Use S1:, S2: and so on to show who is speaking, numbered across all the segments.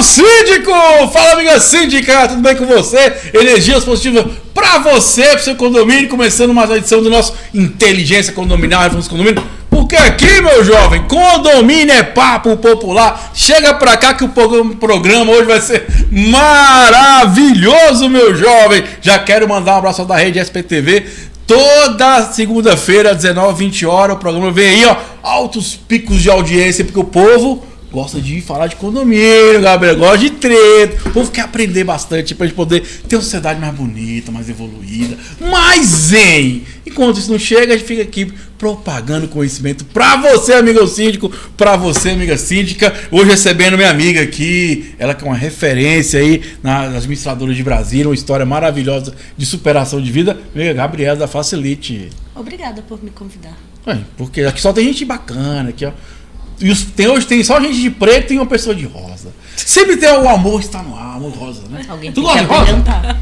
S1: síndico! Fala, amiga síndica, tudo bem com você? Energias positivas pra você, pro seu condomínio, começando mais uma edição do nosso Inteligência Condominial, Reformas Condomínio. Porque aqui, meu jovem, condomínio é papo popular. Chega pra cá que o programa hoje vai ser maravilhoso, meu jovem. Já quero mandar um abraço da rede SPTV. Toda segunda-feira, 19h20, o programa vem aí, ó, altos picos de audiência, porque o povo gosta de falar de condomínio, Gabriel, gosta de treta. O povo quer aprender bastante pra gente poder ter uma sociedade mais bonita, mais evoluída, mais zen. Enquanto isso não chega, a gente fica aqui propagando conhecimento pra você, amigo síndico, pra você, amiga síndica. Hoje recebendo minha amiga aqui, ela que é uma referência aí nas administradoras de Brasília, uma história maravilhosa de superação de vida, amiga Gabriela da Facilite.
S2: Obrigada por me convidar.
S1: Porque aqui só tem gente bacana, aqui, ó. E hoje tem só gente de preto e uma pessoa de rosa. Sempre tem o amor está no ar, amor rosa, né?
S2: Alguém
S1: tu
S2: tem que
S1: gosta de rosa?
S2: abrilhantar.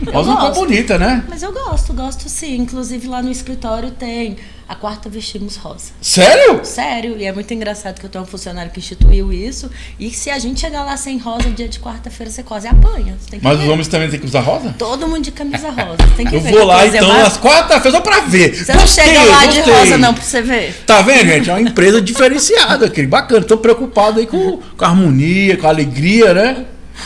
S1: Rosa é uma cor bonita, né?
S2: Mas eu gosto sim. Inclusive lá no escritório tem a quarta vestimos rosa.
S1: Sério?
S2: Sério, e é muito engraçado que eu tenho um funcionário que instituiu isso. E se a gente chegar lá sem rosa, dia de quarta-feira você quase apanha. Você tem que
S1: Mas
S2: ver.
S1: os homens também têm que usar rosa?
S2: Todo mundo de camisa rosa. Tem que
S1: Eu
S2: ver.
S1: vou lá
S2: Fazer
S1: então
S2: uma-
S1: nas quarta-feiras só pra ver.
S2: Você não chega lá de rosa não pra você ver.
S1: Tá vendo, gente? É uma empresa diferenciada, aquele bacana. Tô preocupado aí com a harmonia, com a alegria, né?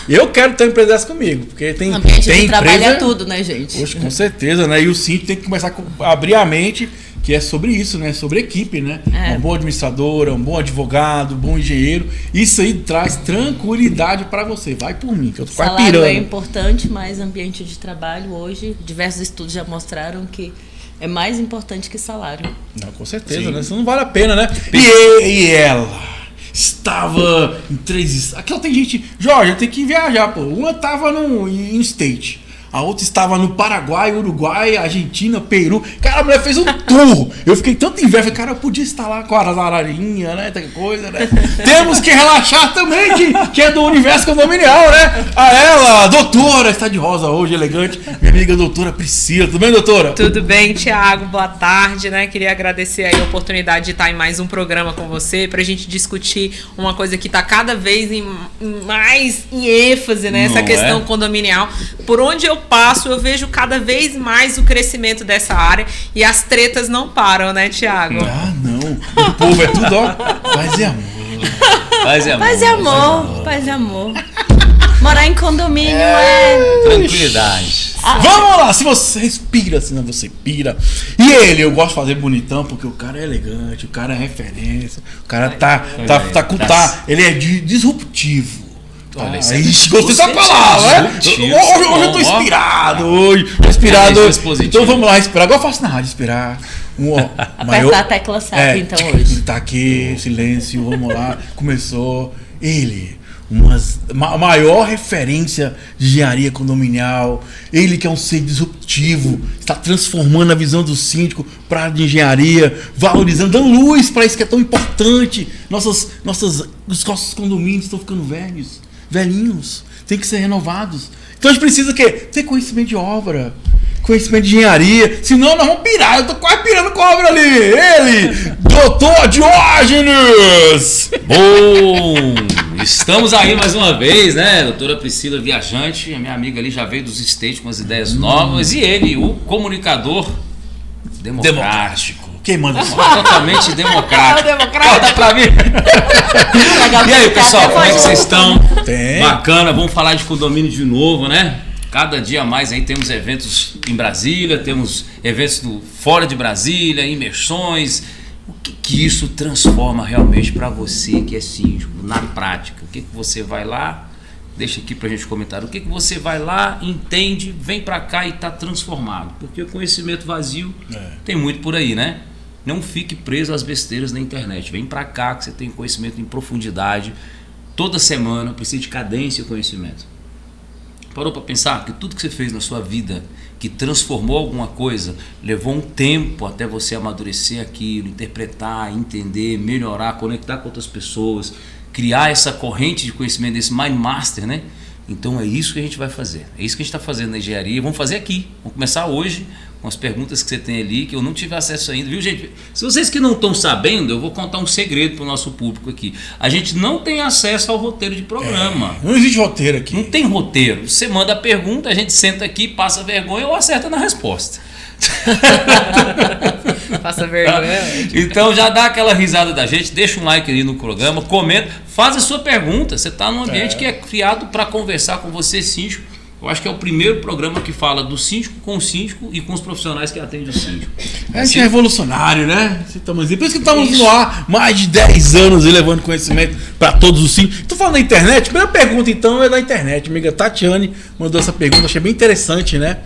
S1: Eu quero ter uma empresa dessa comigo, porque tem
S2: Ambiente
S1: tem
S2: de trabalho
S1: empresa,
S2: é tudo, né, gente?
S1: Poxa, com certeza, né? E o síndico tem que começar a abrir a mente, que é sobre isso, né? Sobre equipe, né?
S2: É.
S1: Uma boa administradora, um bom advogado, um bom engenheiro. Isso aí traz tranquilidade pra você. Vai por mim, que eu tô quase
S2: Salário
S1: pirando.
S2: é importante, mas ambiente de trabalho hoje, diversos estudos já mostraram que é mais importante que salário.
S1: Não, com certeza,
S3: Sim.
S1: né? Isso não vale a pena, né? E ela estava em três... Aqui tem gente... Jorge, tem que viajar, pô. Uma estava em state. A outra estava no Paraguai, Uruguai, Argentina, Peru. Cara, a mulher fez um tour. Eu fiquei tanto inveja. Falei, cara, eu podia estar lá com a ararinha, né? Tem coisa, né? Temos que relaxar também, que é do universo condominial, né? A ela, a doutora, está de rosa hoje, elegante. Minha amiga doutora Priscila. Tudo bem, doutora?
S4: Tudo bem, Thiago? Boa tarde, né? Queria agradecer aí a oportunidade de estar em mais um programa com você, pra gente discutir uma coisa que tá cada vez mais em ênfase, né? Essa
S3: Não
S4: questão
S3: é?
S4: condominial. Por onde eu passo, eu vejo cada vez mais o crescimento dessa área e as tretas não param, né, Thiago?
S1: Ah, não. O povo é tudo, ó. Paz e amor.
S3: Paz e amor.
S2: Paz e amor, paz e amor. Morar em condomínio é...
S3: Tranquilidade.
S1: Vamos lá, se você respira, senão você pira. E ele, eu gosto de fazer bonitão, porque o cara é elegante, o cara é referência, o cara ele é disruptivo.
S3: Olha, isso é
S1: Ixi, gostei dessa palavra, né?
S3: disruptivo.
S1: Hoje eu tô inspirado, tô inspirado.
S3: Energias positivas.
S1: Então vamos lá, respirar. Agora eu faço na rádio, respirar.
S2: Apertar a tecla SAP, então, hoje.
S1: Tá aqui, silêncio, vamos lá. Começou. Ele, a maior referência de engenharia condominial. Ele que é um ser disruptivo, está transformando a visão do síndico para a área de engenharia, valorizando, dando luz para isso que é tão importante. Os nossos condomínios estão ficando velhinhos, tem que ser renovados. Então a gente precisa o quê? Ter conhecimento de obra, conhecimento de engenharia, senão nós vamos pirar. Eu tô quase pirando com a obra ali. Ele, doutor Diógenes!
S3: Bom, estamos aí mais uma vez, né? Doutora Priscila Viajante, a minha amiga ali já veio dos States com as ideias novas. E ele, o comunicador democrático.
S1: Quem manda isso?
S3: Totalmente democrático.
S4: É o democrata.
S3: Conta pra mim. E aí, pessoal, como é que vocês estão?
S1: Tem.
S3: Bacana, vamos falar de condomínio de novo, né? Cada dia mais aí temos eventos em Brasília, temos eventos fora de Brasília, imersões. O que isso transforma realmente para você que é síndico, na prática? O que você vai lá, deixa aqui pra gente comentar, o que você vai lá, entende, vem para cá e tá transformado? Porque o conhecimento vazio tem muito por aí, né? Não fique preso às besteiras na internet. Vem para cá que você tem conhecimento em profundidade. Toda semana precisa de cadência e conhecimento. Parou para pensar que tudo que você fez na sua vida, que transformou alguma coisa, levou um tempo até você amadurecer aquilo, interpretar, entender, melhorar, conectar com outras pessoas, criar essa corrente de conhecimento, desse Mind Master, né? Então é isso que a gente vai fazer. É isso que a gente está fazendo na engenharia. Vamos fazer aqui. Vamos começar hoje com as perguntas que você tem ali, que eu não tive acesso ainda, viu, gente? Se vocês que não estão sabendo, eu vou contar um segredo para o nosso público aqui. A gente não tem acesso ao roteiro de programa.
S1: Não existe roteiro aqui.
S3: Não tem roteiro. Você manda a pergunta, a gente senta aqui, passa vergonha ou acerta na resposta.
S4: Passa vergonha.
S3: Então já dá aquela risada da gente, deixa um like ali no programa, comenta, faz a sua pergunta. Você está num ambiente que é criado para conversar com você, síndico. Eu acho que é o primeiro programa que fala do síndico com o síndico e com os profissionais que atendem o síndico.
S1: A gente é revolucionário, né? Por isso que estamos no ar mais de 10 anos e levando conhecimento para todos os síndicos. Estou falando da internet? A primeira pergunta, então, é da internet. A amiga Tatiane mandou essa pergunta, achei bem interessante, né?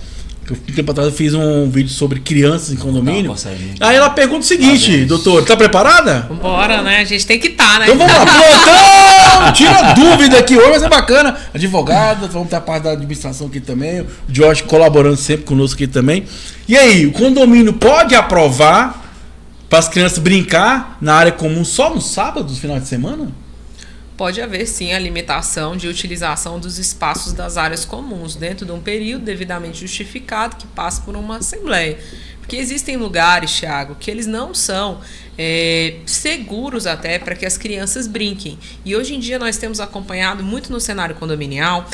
S1: Um tempo atrás eu fiz um vídeo sobre crianças em condomínio. Aí ela pergunta o seguinte, doutor, tá preparada?
S4: Vambora, né? A gente tem que estar, né?
S1: Então vamos lá, plantão! Tira dúvida aqui hoje, vai ser bacana. Advogada, vamos ter a parte da administração aqui também. O Jorge colaborando sempre conosco aqui também. E aí, o condomínio pode aprovar para as crianças brincar na área comum só no sábado, no final de semana?
S4: Pode haver, sim, a limitação de utilização dos espaços das áreas comuns dentro de um período devidamente justificado que passa por uma assembleia. Porque existem lugares, Thiago, que eles não são seguros até para que as crianças brinquem. E hoje em dia nós temos acompanhado muito no cenário condominial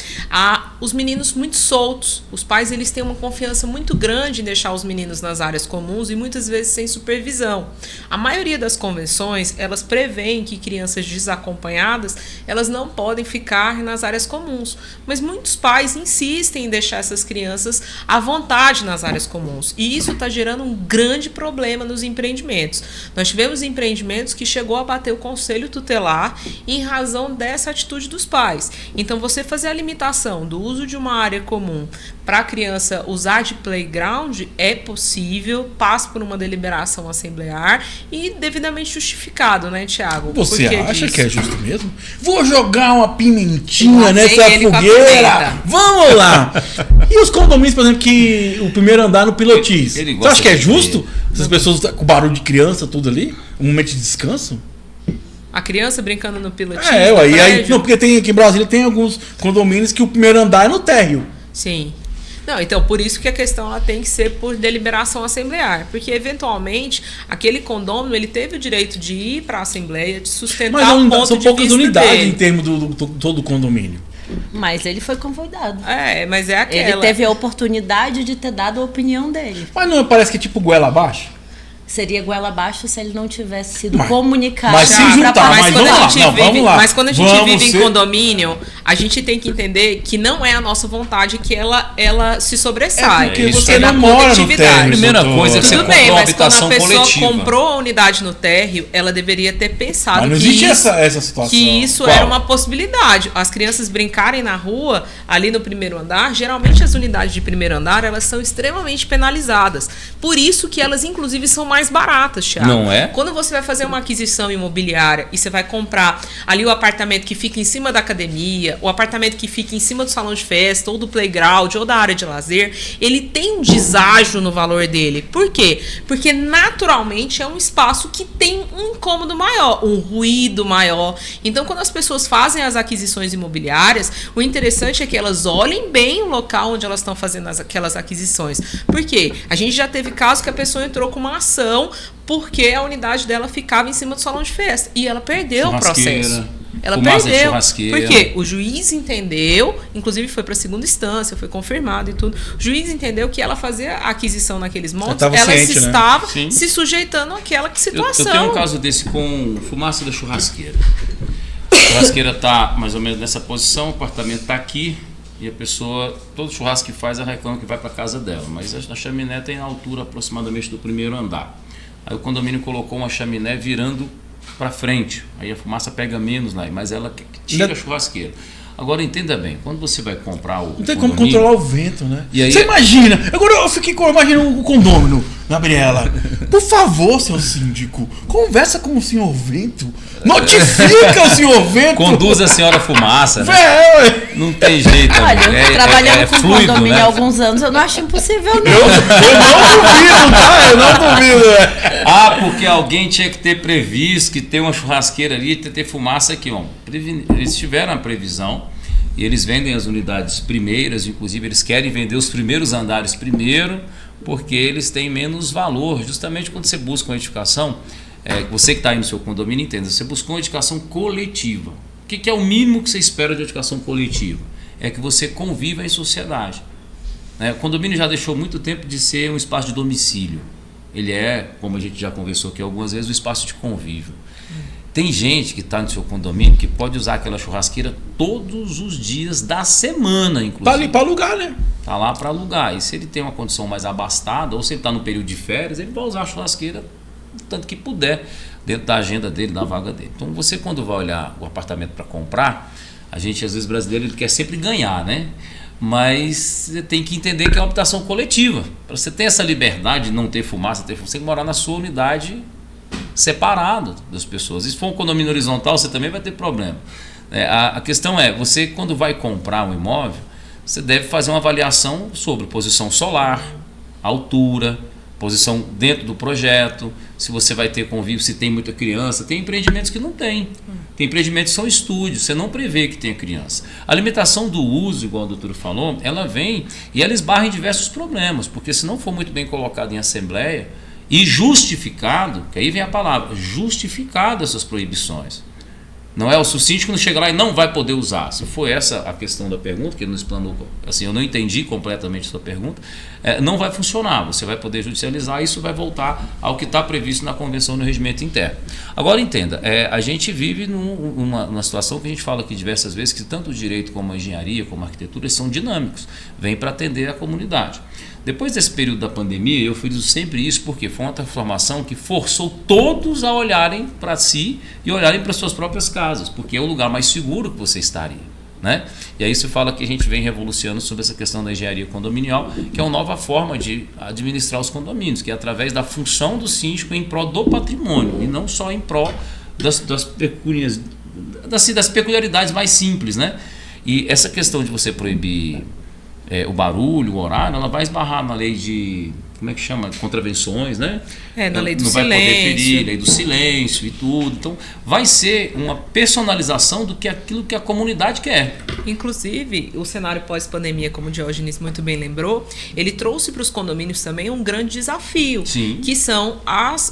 S4: os meninos muito soltos. Os pais eles têm uma confiança muito grande em deixar os meninos nas áreas comuns e muitas vezes sem supervisão. A maioria das convenções, elas prevêem que crianças desacompanhadas, elas não podem ficar nas áreas comuns. Mas muitos pais insistem em deixar essas crianças à vontade nas áreas comuns. E isso está gerando um grande problema nos empreendimentos. Nós tivemos empreendimentos que chegou a bater o conselho tutelar em razão dessa atitude dos pais. Então, você fazer a limitação do uso de uma área comum para a criança usar de playground é possível, passa por uma deliberação assemblear e devidamente justificado, né, Thiago?
S1: Você acha que é justo mesmo? Vou jogar uma pimentinha nessa fogueira. Vamos lá! E os condomínios, por exemplo, que o primeiro andar no pilotis. Você acha que é justo? Essas pessoas com barulho de criança, tudo ali? Um momento de descanso?
S4: A criança brincando no pilotinho?
S1: Não, porque tem, aqui em Brasília tem alguns condomínios que o primeiro andar é no térreo.
S4: Sim. Não, então, por isso que a questão ela tem que ser por deliberação assemblear. Porque, eventualmente, aquele condômino ele teve o direito de ir para a assembleia, de sustentar o ponto de vista dele. Mas são poucas unidades
S1: em termos do todo condomínio.
S2: Mas ele foi convidado.
S4: Mas é aquela.
S2: Ele teve a oportunidade de ter dado a opinião dele.
S1: Mas não parece que é tipo goela abaixo?
S2: Seria goela abaixo se ele não tivesse sido comunicado.
S1: Mas se juntar,
S4: mas quando a gente vive em condomínio, a gente tem que entender que não é a nossa vontade que ela se sobressai.
S1: Porque você não mora no térreo.
S3: Primeira coisa é que você comprou uma habitação coletiva.
S4: Quando a pessoa comprou a unidade no térreo, ela deveria ter pensado
S1: não existe essa situação.
S4: Que isso era uma possibilidade. As crianças brincarem na rua, ali no primeiro andar, geralmente as unidades de primeiro andar, elas são extremamente penalizadas. Por isso que elas, inclusive, são mais baratas, Thiago.
S3: Não é?
S4: Quando você vai fazer uma aquisição imobiliária e você vai comprar ali o apartamento que fica em cima da academia, o apartamento que fica em cima do salão de festa, ou do playground, ou da área de lazer, ele tem um deságio no valor dele. Por quê? Porque naturalmente é um espaço que tem um incômodo maior, um ruído maior. Então, quando as pessoas fazem as aquisições imobiliárias, o interessante é que elas olhem bem o local onde elas estão fazendo aquelas aquisições. Por quê? A gente já teve casos que a pessoa entrou com uma ação porque a unidade dela ficava em cima do salão de festa. E ela perdeu o processo. Ela perdeu. Porque o juiz entendeu, inclusive foi para a segunda instância, foi confirmado e tudo. O juiz entendeu que ela fazia a aquisição naqueles montes, ela estava se sujeitando àquela situação.
S3: Eu tenho um caso desse com fumaça da churrasqueira. A churrasqueira está mais ou menos nessa posição, o apartamento está aqui. E a pessoa, todo churrasco que faz, ela reclama que vai para casa dela. Mas a chaminé tem a altura aproximadamente do primeiro andar. Aí o condomínio colocou uma chaminé virando para frente. Aí a fumaça pega menos lá, mas ela tira a churrasqueira. Agora entenda bem, quando você vai comprar o
S1: não tem como controlar o vento, né?
S3: E aí,
S1: você imagina, agora eu fiquei imaginando o condômino, Gabriela. Por favor, seu síndico, conversa com o senhor vento. Notifica o senhor vento.
S3: Conduz a senhora fumaça, né? Não tem jeito.
S2: Olha, trabalhando com fluido, condomínio há alguns anos, eu não acho impossível, não.
S1: Eu não duvido.
S3: Porque alguém tinha que ter previsto que tem uma churrasqueira ali e ter fumaça aqui, ó. Eles tiveram a previsão e eles vendem as unidades primeiras, inclusive eles querem vender os primeiros andares primeiro, porque eles têm menos valor. Justamente quando você busca uma edificação, você que está aí no seu condomínio entenda, você buscou uma edificação coletiva. O que é o mínimo que você espera de edificação coletiva? É que você conviva em sociedade. O condomínio já deixou muito tempo de ser um espaço de domicílio. Ele é, como a gente já conversou aqui algumas vezes, um espaço de convívio. Tem gente que está no seu condomínio que pode usar aquela churrasqueira todos os dias da semana, inclusive.
S1: Tá ali para alugar, né?
S3: Tá lá para alugar. E se ele tem uma condição mais abastada, ou se ele está no período de férias, ele vai usar a churrasqueira o tanto que puder, dentro da agenda dele, da vaga dele. Então você, quando vai olhar o apartamento para comprar, a gente, às vezes, brasileiro, ele quer sempre ganhar, né? Mas você tem que entender que é uma habitação coletiva. Para você ter essa liberdade de não ter fumaça, você tem que morar na sua unidade separado das pessoas. E se for um condomínio horizontal, você também vai ter problema. A questão é, você quando vai comprar um imóvel, você deve fazer uma avaliação sobre posição solar, altura, posição dentro do projeto, se você vai ter convívio, se tem muita criança. Tem empreendimentos que não tem. Tem empreendimentos que são estúdios, você não prevê que tenha criança. A limitação do uso, igual a doutora falou, ela vem e ela esbarra em diversos problemas, porque se não for muito bem colocado em assembleia e justificado, que aí vem a palavra, justificado essas proibições. Não é o síndico não chega lá e não vai poder usar. Se for essa a questão da pergunta, que ele não explanou, assim, eu não entendi completamente a sua pergunta, não vai funcionar. Você vai poder judicializar, isso vai voltar ao que está previsto na Convenção no Regimento Interno. Agora entenda, a gente vive numa situação que a gente fala aqui diversas vezes, que tanto o direito como a engenharia, como a arquitetura, são dinâmicos, vêm para atender a comunidade. Depois desse período da pandemia, eu friso sempre isso porque foi uma transformação que forçou todos a olharem para si e olharem para suas próprias casas, porque é o lugar mais seguro que você estaria, né? E aí se fala que a gente vem revolucionando sobre essa questão da engenharia condominial, que é uma nova forma de administrar os condomínios, que é através da função do síndico em prol do patrimônio e não só em prol das peculiaridades mais simples, né? E essa questão de você proibir o barulho, o horário, ela vai esbarrar na lei de, como é que chama? Contravenções, né?
S4: Na lei do
S3: não
S4: silêncio.
S3: Vai poder ferir, lei do silêncio e tudo. Então, vai ser uma personalização do que aquilo que a comunidade quer.
S4: Inclusive, o cenário pós-pandemia, como o Diógenes muito bem lembrou, ele trouxe para os condomínios também um grande desafio,
S3: Sim.
S4: que são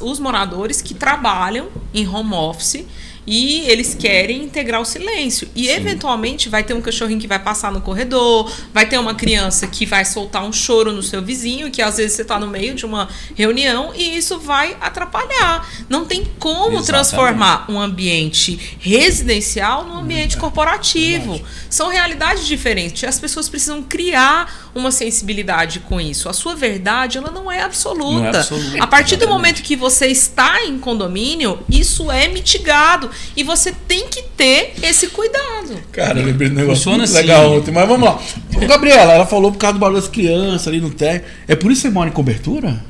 S4: os moradores que trabalham em home office e eles querem integrar o silêncio. E,
S3: Sim.
S4: eventualmente, vai ter um cachorrinho que vai passar no corredor, vai ter uma criança que vai soltar um choro no seu vizinho, que às vezes você está no meio de uma reunião e isso vai atrapalhar. Não tem como
S3: Exatamente.
S4: transformar um ambiente residencial num ambiente corporativo. São realidades diferentes. As pessoas precisam criar uma sensibilidade com isso. A sua verdade, ela não é absoluta.
S3: Não é absoluta,
S4: A partir do
S3: exatamente.
S4: momento que você está em condomínio, isso é mitigado. E você tem que ter esse cuidado.
S1: Cara, eu lembrei de um negócio
S3: Funciona
S1: muito
S3: assim.
S1: legal ontem, mas vamos lá. Ô, Gabriela, ela falou por causa do barulho das crianças ali no térreo. É por isso que você mora em cobertura?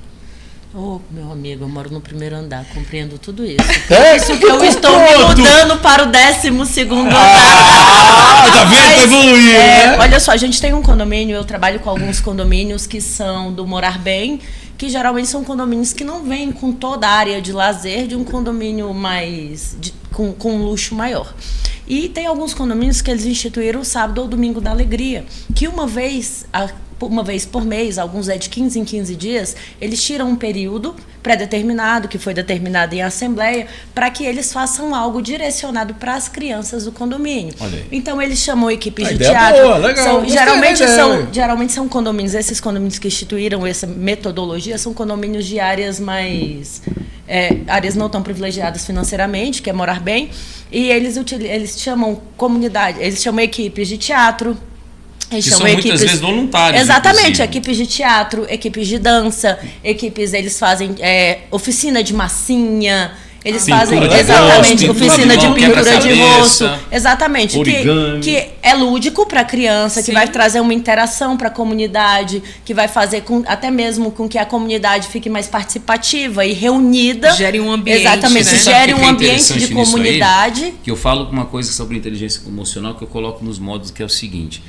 S2: Ô, meu amigo, eu moro no primeiro andar, compreendo tudo isso.
S1: É,
S2: Isso que eu estou me
S1: pronto.
S2: mudando para o 12º andar.
S1: Tá vendo? Tá evoluindo, né?
S2: Olha só, a gente tem um condomínio, eu trabalho com alguns condomínios que são do Morar Bem, que geralmente são condomínios que não vêm com toda a área de lazer de um condomínio mais com luxo maior. E tem alguns condomínios que eles instituíram o sábado ou domingo da alegria, que uma vez por mês, alguns é de 15 em 15 dias, eles tiram um período pré-determinado, que foi determinado em assembleia, para que eles façam algo direcionado para as crianças do condomínio.
S3: Olha aí.
S2: Então eles chamam equipes
S1: A
S2: de
S1: ideia
S2: teatro.
S1: boa, legal. Gostei
S2: Geralmente são condomínios, esses condomínios que instituíram essa metodologia são condomínios de áreas mais áreas não tão privilegiadas financeiramente, que é Morar Bem, e eles chamam comunidade, eles chamam equipes de teatro. Eles
S3: Que
S2: chamam
S3: são muitas vezes voluntários.
S2: Exatamente,
S3: inclusive.
S2: equipes de teatro, equipes de dança, eles fazem oficina de massinha, eles fazem
S3: Pintura de
S2: exatamente
S3: rosto,
S2: oficina de
S3: pintura de mão,
S2: pintura de
S3: quebra-cabeça,
S2: rosto, exatamente,
S3: origami.
S2: que é lúdico para a criança, que
S4: Sim.
S2: vai trazer uma interação para a comunidade, que vai fazer até mesmo com que a comunidade fique mais participativa e reunida.
S4: Gere um ambiente,
S2: Exatamente,
S4: né?
S2: gere
S3: Sabe o que
S2: um
S3: é
S2: ambiente
S3: interessante
S2: de
S3: nisso aí?
S2: comunidade.
S3: Que eu falo uma coisa sobre inteligência emocional que eu coloco nos modos, que é o seguinte: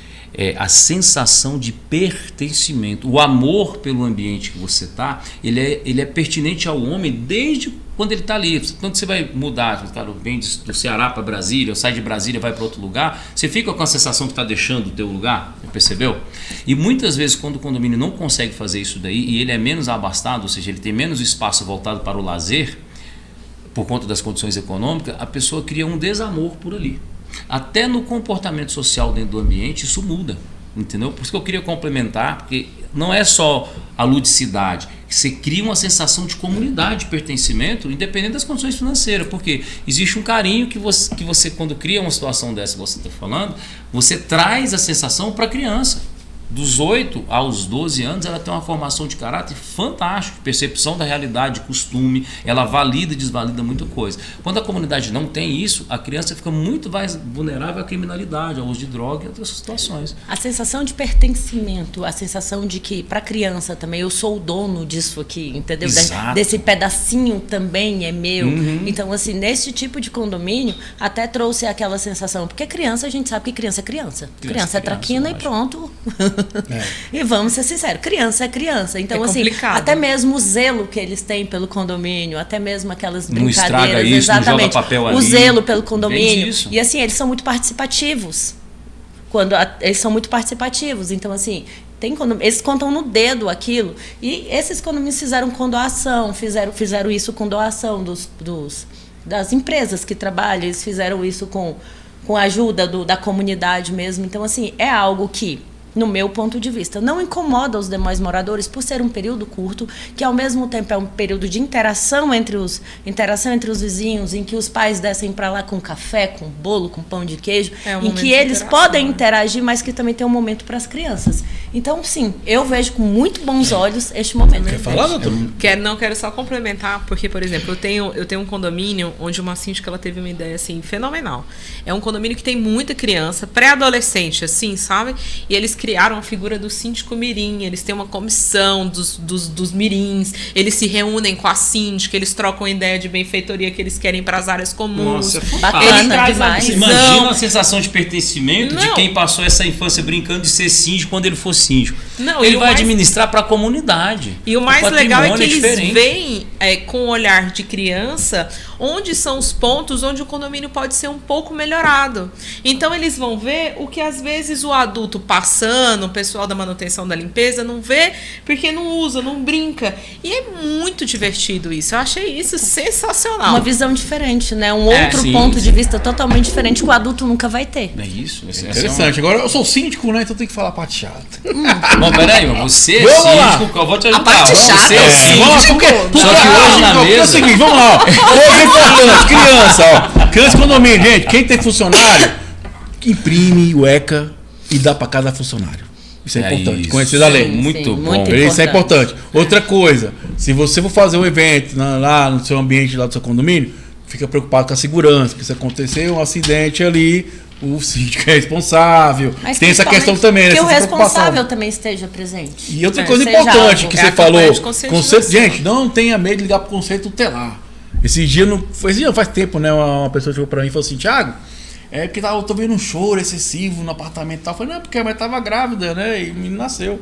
S3: a sensação de pertencimento, o amor pelo ambiente que você está, ele é pertinente ao homem desde quando ele está ali. Quando você vai mudar, vem do Ceará para Brasília, ou sai de Brasília e vai para outro lugar, você fica com a sensação que está deixando o teu lugar, percebeu? E muitas vezes quando o condomínio não consegue fazer isso daí, e ele é menos abastado, ou seja, ele tem menos espaço voltado para o lazer, por conta das condições econômicas, a pessoa cria um desamor por ali. Até no comportamento social dentro do ambiente, isso muda. Entendeu? Por isso que eu queria complementar, porque não é só a ludicidade, você cria uma sensação de comunidade, de pertencimento, independente das condições financeiras, porque existe um carinho que você quando cria uma situação dessa que você está falando, você traz a sensação para a criança. Dos 8 aos 12 anos, ela tem uma formação de caráter fantástica, percepção da realidade, costume, ela valida e desvalida muita coisa. Quando a comunidade não tem isso, a criança fica muito mais vulnerável à criminalidade, ao uso de droga e outras situações.
S2: A sensação de pertencimento, a sensação de que, para a criança também, eu sou o dono disso aqui, entendeu?
S3: Exato.
S2: Desse pedacinho também é meu. Então, assim, nesse tipo de condomínio, até trouxe aquela sensação, porque criança, a gente sabe que criança é criança. Criança é traquina e pronto. E vamos ser sinceros, criança é criança. Então, assim, até mesmo o zelo que eles têm pelo condomínio, até mesmo aquelas brincadeiras,
S3: não estraga isso,
S2: exatamente,
S3: não joga papel ali,
S2: o zelo pelo condomínio. E assim, eles são muito participativos. Eles são muito participativos. Então, assim, eles contam no dedo aquilo. E esses condomínios fizeram com doação, fizeram isso com doação das empresas que trabalham, eles fizeram isso com a ajuda da comunidade mesmo. Então, assim, é algo que, no meu ponto de vista, não incomoda os demais moradores por ser um período curto, que ao mesmo tempo é um período de interação entre os vizinhos, em que os pais descem para lá com café, com bolo, com pão de queijo, em que eles podem interagir, mas que também tem um momento para as crianças. Então, sim, eu vejo com muito bons olhos este momento.
S1: Quer falar, doutor?
S4: Quero só complementar, porque, por exemplo, eu tenho um condomínio onde uma síndica ela teve uma ideia assim fenomenal. É um condomínio que tem muita criança, pré-adolescente, assim, sabe? E eles criaram a figura do síndico mirim, eles têm uma comissão dos mirins, eles se reúnem com a síndica, eles trocam ideia de benfeitoria que eles querem para as áreas comuns.
S3: Nossa,
S2: bacana demais.
S3: Imagina a sensação de pertencimento de quem passou essa infância brincando de ser síndico quando ele for síndico. Ele vai administrar para a comunidade.
S4: E o mais legal é que eles veem com o olhar de criança onde são os pontos onde o condomínio pode ser um pouco melhorado. Então eles vão ver o que às vezes o adulto passando, o pessoal da manutenção da limpeza não vê porque não usa, não brinca. E é muito divertido isso. Eu achei isso sensacional.
S2: Uma visão diferente, né? Um outro ponto de vista totalmente diferente que o adulto nunca vai ter.
S3: É isso.
S1: Interessante. Agora eu sou síndico, né? Então tem que falar a parte chata.
S3: Bom, peraí, você é síndico, eu vou te ajudar.
S2: A parte chata.
S3: Você é síndico.
S1: Só que hoje na mesa... É o seguinte, vamos lá, ó. Hoje é importante, criança, ó. Criança e condomínio, gente, quem tem funcionário, imprime o ECA e dá para cada funcionário. Isso é importante, conhecer a lei.
S3: Muito bom.
S1: Isso é importante. Outra coisa, se você for fazer um evento lá no seu ambiente, lá do seu condomínio, fica preocupado com a segurança, porque se acontecer um acidente ali, o síndico é responsável. Mas tem essa questão também, né?
S2: Que o responsável também esteja presente.
S1: E outra coisa importante que você falou, conceito, gente, não tenha medo de ligar para o conceito tutelar. Esse dia faz tempo, né? Uma pessoa chegou para mim e falou assim: Thiago, é porque eu tô vendo um choro excessivo no apartamento e tal. Eu falei, não, porque a mãe tava grávida, né? E o menino nasceu.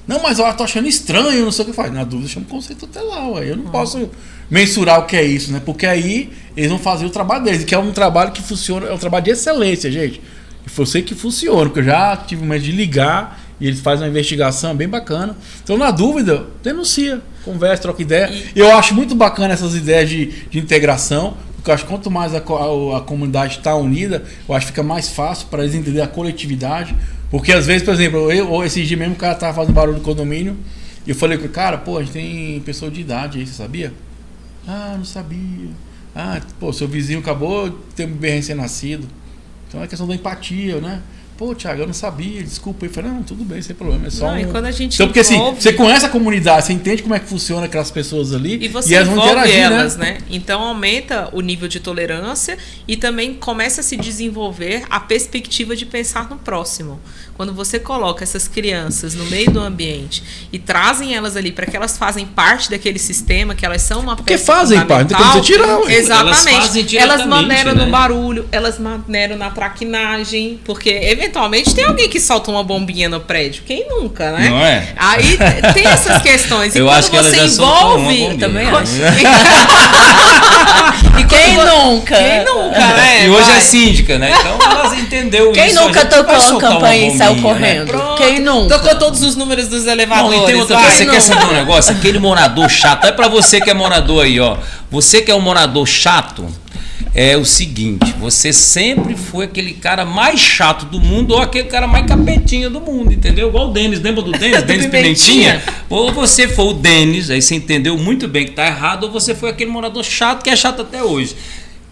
S1: Não, mas eu tô achando estranho, não sei o que faz. Na dúvida, chama o conceito tutelar, ué. Eu não posso mensurar o que é isso, né? Porque aí eles vão fazer o trabalho deles, que é um trabalho que funciona, é um trabalho de excelência, gente. E foi sei que funciona, porque eu já tive medo de ligar e eles fazem uma investigação bem bacana. Então, na dúvida, denuncia, conversa, troca ideia. Eu acho muito bacana essas ideias de integração, porque eu acho que quanto mais a comunidade está unida, eu acho que fica mais fácil para eles entenderem a coletividade. Porque às vezes, por exemplo, esse dia mesmo o cara estava fazendo barulho no condomínio e eu falei com o cara, pô, a gente tem pessoa de idade aí, você sabia? Ah, não sabia. Ah, pô, seu vizinho acabou de ter um bebê recém-nascido. Então é questão da empatia, né? Pô, Thiago, eu não sabia, desculpa. Eu falei, não, tudo bem, sem problema. É só
S4: e quando a gente
S1: então, porque assim, você conhece a comunidade, você entende como é que funciona aquelas pessoas ali.
S4: E você envolve elas, né? Então aumenta o nível de tolerância e também começa a se desenvolver a perspectiva de pensar no próximo. Quando você coloca essas crianças no meio do ambiente e trazem elas ali para que elas fazem parte daquele sistema, que elas são uma
S1: porque fazem parte, não tem como você tirar.
S4: Exatamente. Elas maneiram no barulho, elas maneiram na traquinagem, porque é verdade. eventualmente tem alguém que solta uma bombinha no prédio. Quem nunca, né?
S3: Não é?
S4: Aí tem essas questões. E
S3: Eu
S4: quando
S3: acho que ela
S4: você
S3: já soltou uma
S4: envolve.
S3: bombinha.
S2: Também
S3: Quando-
S2: acho.
S4: E
S2: Quem
S4: quando vo-
S2: nunca?
S4: Quem nunca, né?
S3: E hoje
S4: Vai.
S3: é síndica, né? Então elas entendeu
S2: Quem
S3: isso.
S2: nunca
S3: a gente vai
S2: tocou uma
S3: soltar
S2: campainha e saiu
S3: bombinha, né?
S2: correndo?
S4: Pronto.
S2: Quem nunca?
S4: Tocou todos os números dos elevadores.
S3: Não, e tem outra
S4: vai.
S3: coisa, você
S2: não.
S3: quer saber um negócio? Aquele morador chato, é pra você que é morador aí, ó. Você que é um morador chato, é o seguinte, você sempre foi aquele cara mais chato do mundo ou aquele cara mais capetinha do mundo, entendeu? Igual o Denis, lembra do Denis? Denis Pimentinha? Ou você foi o Denis, aí você entendeu muito bem que tá errado, ou você foi aquele morador chato que é chato até hoje.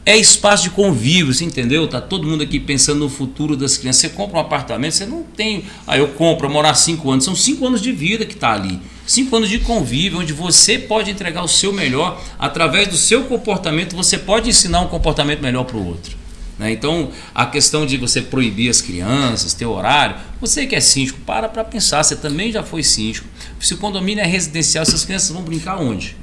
S3: É espaço de convívio, você entendeu? Tá todo mundo aqui pensando no futuro das crianças. Você compra um apartamento, você não tem... eu compro, eu morar 5 anos. São 5 anos de vida que tá ali. 5 anos de convívio, onde você pode entregar o seu melhor. Através do seu comportamento, você pode ensinar um comportamento melhor para o outro. Né? Então, a questão de você proibir as crianças, ter horário... Você que é síndico, para pensar. Você também já foi síndico. Se o condomínio é residencial, essas crianças vão brincar onde?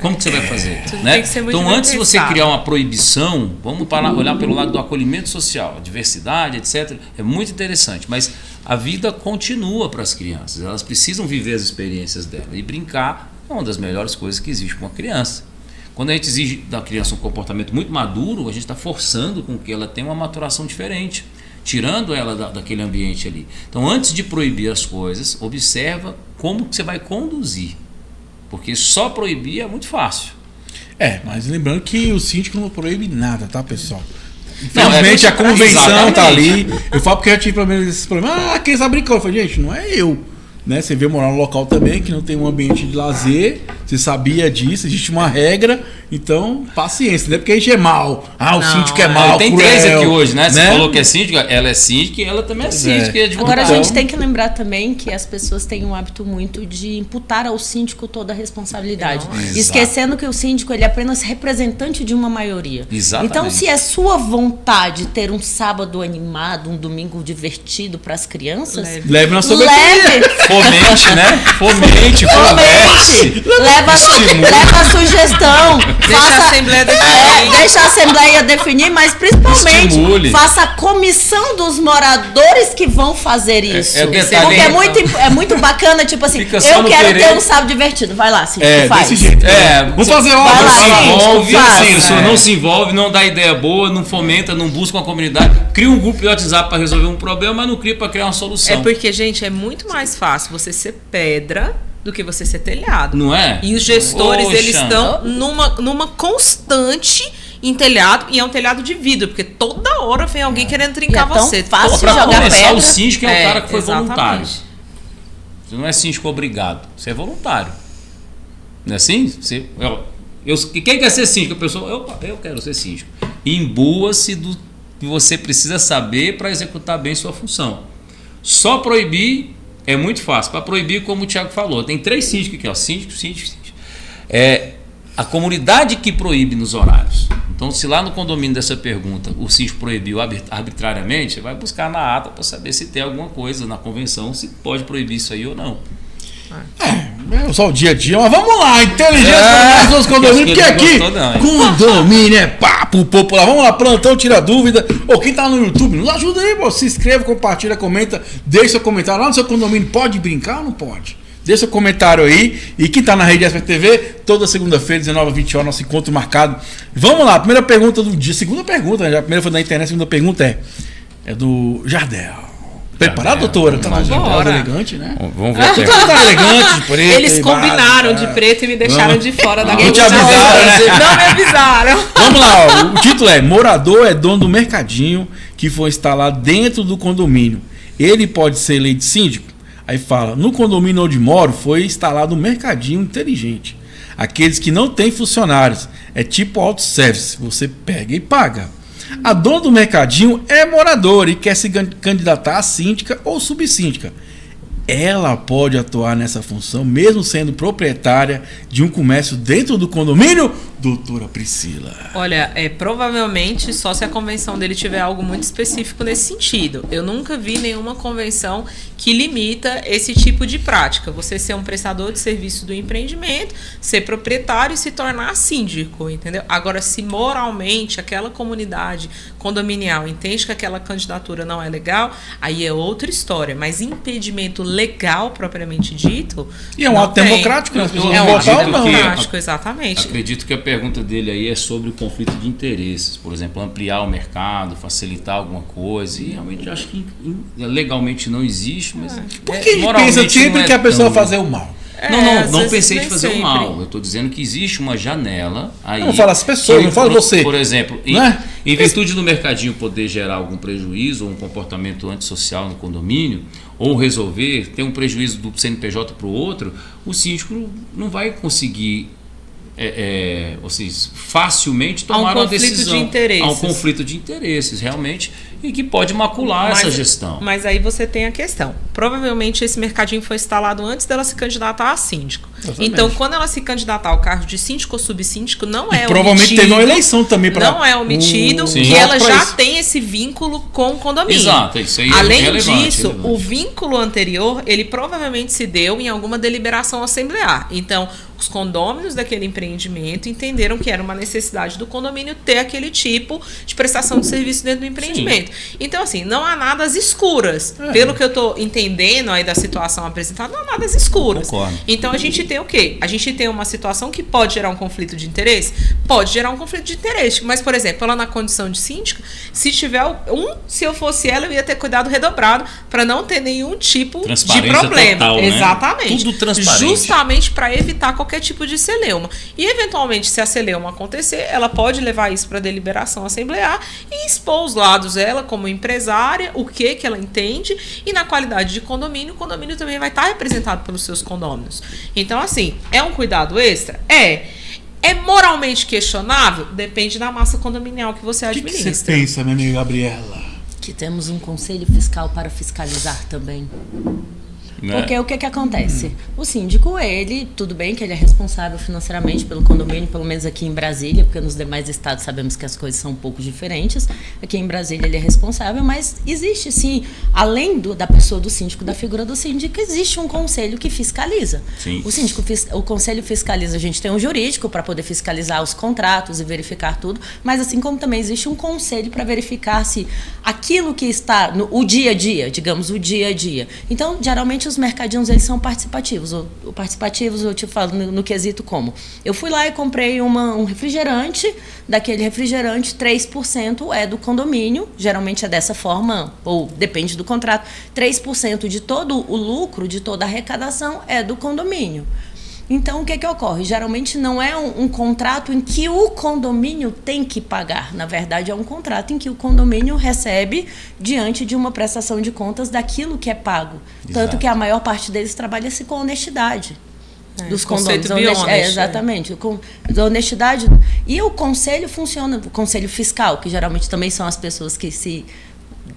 S3: Como que você vai fazer?
S4: Tudo
S3: Né?
S4: tem que ser muito
S3: Então,
S4: bem
S3: antes de você
S4: pensado.
S3: criar uma proibição, vamos olhar pelo lado do acolhimento social, a diversidade, etc. É muito interessante, mas a vida continua para as crianças. Elas precisam viver as experiências dela. E brincar é uma das melhores coisas que existe para uma criança. Quando a gente exige da criança um comportamento muito maduro, a gente está forçando com que ela tenha uma maturação diferente, tirando ela daquele ambiente ali. Então, antes de proibir as coisas, observa como que você vai conduzir. Porque só proibir é muito fácil.
S1: Mas lembrando que o síndico não proíbe nada, tá, pessoal?
S3: Não,
S1: Infelizmente a convenção tá ali.
S3: exatamente.
S1: Eu falo porque eu já tive pelo menos esse problema. Quem está brincando? Eu falei, gente, não é eu. Né? Você vê morar num local também que não tem um ambiente de lazer. Você sabia disso, existe uma regra. Então, paciência, não é porque a gente é mal. O
S2: Não,
S1: síndico é mal.
S3: Tem
S1: cruel,
S3: 3 aqui hoje, né? Você falou que é síndica, ela é síndica e ela também é síndica. É.
S2: Agora a
S1: Então-
S2: gente tem que lembrar também que as pessoas têm um hábito muito de imputar ao síndico toda a responsabilidade.
S3: Exato.
S2: Esquecendo que o síndico ele é apenas representante de uma maioria.
S3: Exatamente.
S2: Então, se é sua vontade ter um sábado animado, um domingo divertido para as crianças,
S1: Leve na sua
S2: leve,
S3: Fomente, né? Fomente, converse.
S2: leva a sugestão,
S4: Deixa a Assembleia definir.
S2: deixa a Assembleia definir, mas principalmente
S3: Estimule.
S2: faça a comissão dos moradores que vão fazer isso.
S3: o detalhe
S2: Porque
S3: aí,
S2: é muito bacana, tipo assim,
S3: Fica só
S2: eu
S3: no
S2: quero
S3: querer.
S2: ter um sábado divertido. Vai lá, Cíntico, faz.
S1: desse jeito. Vamos fazer
S2: Vai
S1: obra.
S2: lá,
S3: se
S2: gente,
S3: envolve,
S2: faz.
S3: assim, o senhor não se envolve, não dá ideia boa, não fomenta, não busca uma comunidade, cria um grupo de WhatsApp para resolver um problema, mas não cria para criar uma solução.
S4: É porque, gente, é muito mais fácil você ser pedra do que você ser telhado.
S3: Não é?
S4: E os gestores,
S3: Poxa.
S4: eles estão numa constante em telhado, e é um telhado de vidro, porque toda hora vem alguém querendo trincar
S2: E é tão
S4: você.
S2: fácil
S4: Toda
S2: de
S3: Para
S2: jogar
S4: hora.
S3: começar,
S2: pedra.
S3: o síndico é o cara que foi
S4: exatamente.
S3: voluntário. Você não é síndico obrigado, você é voluntário. Não é assim? Quem quer ser síndico? A pessoa, eu quero ser síndico. Imbua-se do que você precisa saber para executar bem sua função. Só proibir é muito fácil. Para proibir, como o Thiago falou, tem 3 síndicos aqui, ó, síndico. É a comunidade que proíbe nos horários. Então, se lá no condomínio dessa pergunta o síndico proibiu arbitrariamente, você vai buscar na ata para saber se tem alguma coisa na convenção, se pode proibir isso aí ou não.
S1: É só o dia a dia, mas vamos lá, inteligência dos condomínios, porque
S3: acho que ele
S1: aqui
S3: não gostou, não, hein?
S1: condomínio é papo popular. Vamos lá, plantão, tira dúvida. Ou quem tá no YouTube, nos ajuda aí, pô. Se inscreva, compartilha, comenta, deixa seu comentário. Lá no seu condomínio, pode brincar ou não pode? Deixa seu comentário aí. E quem tá na rede SBTV, toda segunda-feira, 19h20, nosso encontro marcado. Vamos lá, primeira pergunta do dia. Segunda pergunta, né? A primeira foi da internet, a segunda pergunta é do Jardel. Preparado, doutora? Tá mais
S4: Vambora.
S1: elegante, né?
S3: Vamos ver a pergunta.
S1: Tá elegante, de preto.
S4: Eles
S1: e
S4: combinaram
S1: básico,
S4: de preto e me deixaram de fora da
S1: Não te avisaram, né?
S4: Não me avisaram.
S1: Vamos lá, ó. O título é: morador é dono do mercadinho que foi instalado dentro do condomínio. Ele pode ser eleito síndico? Aí fala: no condomínio onde moro foi instalado um mercadinho inteligente. Aqueles que não têm funcionários. É tipo autosservice. Você pega e paga. A dona do mercadinho é moradora e quer se candidatar a síndica ou subsíndica. ela pode atuar nessa função, mesmo sendo proprietária de um comércio dentro do condomínio, doutora Priscila?
S4: Olha, provavelmente só se a convenção dele tiver algo muito específico nesse sentido. Eu nunca vi nenhuma convenção que limita esse tipo de prática. Você ser um prestador de serviço do empreendimento, ser proprietário e se tornar síndico, entendeu? Agora, se moralmente aquela comunidade condominial entende que aquela candidatura não é legal, aí é outra história. Mas impedimento legal, propriamente dito...
S1: E é um ato democrático, né? As pessoas
S4: É um ato
S1: votam, não.
S4: democrático, exatamente.
S3: Acredito que a pergunta dele aí é sobre o conflito de interesses. Por exemplo, ampliar o mercado, facilitar alguma coisa. E realmente acho que legalmente não existe, mas
S1: Porque a gente pensa sempre que a pessoa vai fazer o mal.
S3: Não pensei de fazer o mal. Eu estou dizendo que existe uma janela aí.
S1: Não fala as pessoas, não fala você.
S3: Por exemplo, em virtude do mercadinho poder gerar algum prejuízo ou um comportamento antissocial no condomínio, ou resolver ter um prejuízo do CNPJ para o outro, o síndico não vai conseguir ou seja, facilmente tomar uma decisão. Há um conflito de interesses, realmente, e que pode macular essa gestão.
S4: Mas aí você tem a questão. Provavelmente esse mercadinho foi instalado antes dela se candidatar a síndico. Exatamente. Então, quando ela se candidatar ao cargo de síndico ou subsíndico, não é
S1: provavelmente teve uma eleição também para...
S4: Não é omitido que ela já tem esse vínculo com o condomínio.
S3: Exato, isso aí
S4: Além disso, o vínculo anterior, ele provavelmente se deu em alguma deliberação assemblear. Então, os condôminos daquele empreendimento entenderam que era uma necessidade do condomínio ter aquele tipo de prestação de serviço dentro do empreendimento. Sim. Então, assim, não há nada às escuras. Pelo que eu estou entendendo aí da situação apresentada, não há nada às escuras.
S3: Concordo.
S4: Então, a gente tem o quê? A gente tem uma situação que pode gerar um conflito de interesse? Pode gerar um conflito de interesse. Mas, por exemplo, ela na condição de síndica, se tiver se eu fosse ela, eu ia ter cuidado redobrado para não ter nenhum tipo de problema.
S3: Total, né?
S4: Exatamente.
S3: Tudo transparente.
S4: Justamente para evitar qualquer tipo de celeuma. E, eventualmente, se a celeuma acontecer, ela pode levar isso para deliberação assemblear e expor os lados, ela como empresária, o que ela entende, e na qualidade de condomínio, o condomínio também vai estar representado pelos seus condôminos. Então, assim, é um cuidado extra? É moralmente questionável? Depende da massa condominial que você administra.
S1: O que você pensa, minha amiga Gabriela?
S2: Que temos um conselho fiscal para fiscalizar também. Porque o que acontece? O síndico, ele, tudo bem que ele é responsável financeiramente pelo condomínio, pelo menos aqui em Brasília, porque nos demais estados sabemos que as coisas são um pouco diferentes. Aqui em Brasília ele é responsável, mas existe sim, além da pessoa do síndico, da figura do síndico, existe um conselho que fiscaliza.
S3: Sim.
S2: O conselho fiscaliza, a gente tem um jurídico para poder fiscalizar os contratos e verificar tudo, mas assim como também existe um conselho para verificar se aquilo que está o dia a dia, digamos, o dia a dia. Então, geralmente os mercadinhos, eles são participativos. Participativos, eu te falo no quesito como. Eu fui lá e comprei um refrigerante, daquele refrigerante, 3% é do condomínio, geralmente é dessa forma, ou depende do contrato, 3% de todo o lucro, de toda a arrecadação é do condomínio. Então, o que ocorre? Geralmente não é um contrato em que o condomínio tem que pagar. Na verdade, é um contrato em que o condomínio recebe diante de uma prestação de contas daquilo que é pago. Exato. Tanto que a maior parte deles trabalha-se com honestidade. Dos condôminos. Exatamente. Com honestidade. E o conselho funciona, o conselho fiscal, que geralmente também são as pessoas que se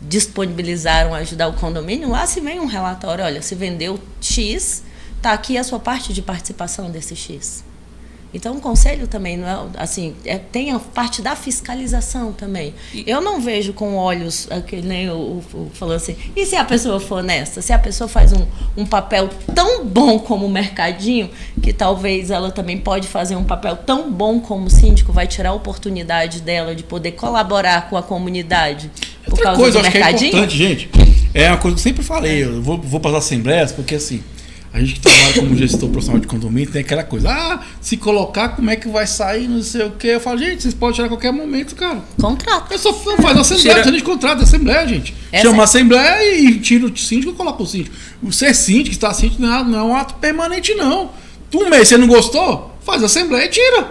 S2: disponibilizaram a ajudar o condomínio. Lá se vem um relatório, olha, se vendeu X... Está aqui a sua parte de participação desse X. Então, o conselho também não é assim, tem a parte da fiscalização também. Eu não vejo com olhos, que nem o falando assim, e se a pessoa for honesta? Se a pessoa faz um papel tão bom como o mercadinho, que talvez ela também pode fazer um papel tão bom como o síndico, vai tirar a oportunidade dela de poder colaborar com a comunidade por
S1: outra
S2: causa
S1: coisa,
S2: do
S1: acho
S2: mercadinho?
S1: Que é importante, gente. É uma coisa que eu sempre falei, eu vou para as assembleias, porque assim, a gente que trabalha como gestor profissional de condomínio tem aquela coisa, se colocar, como é que vai sair, não sei o quê. Eu falo, gente, vocês podem tirar a qualquer momento, cara.
S2: Contrato.
S1: Eu só faz a assembleia, a gente contrata a assembleia, gente. Chama a assembleia e tira o síndico e coloca o síndico. O ser síndico, estar síndico, não é um ato permanente, não. Um mês você não gostou, faz a assembleia e tira.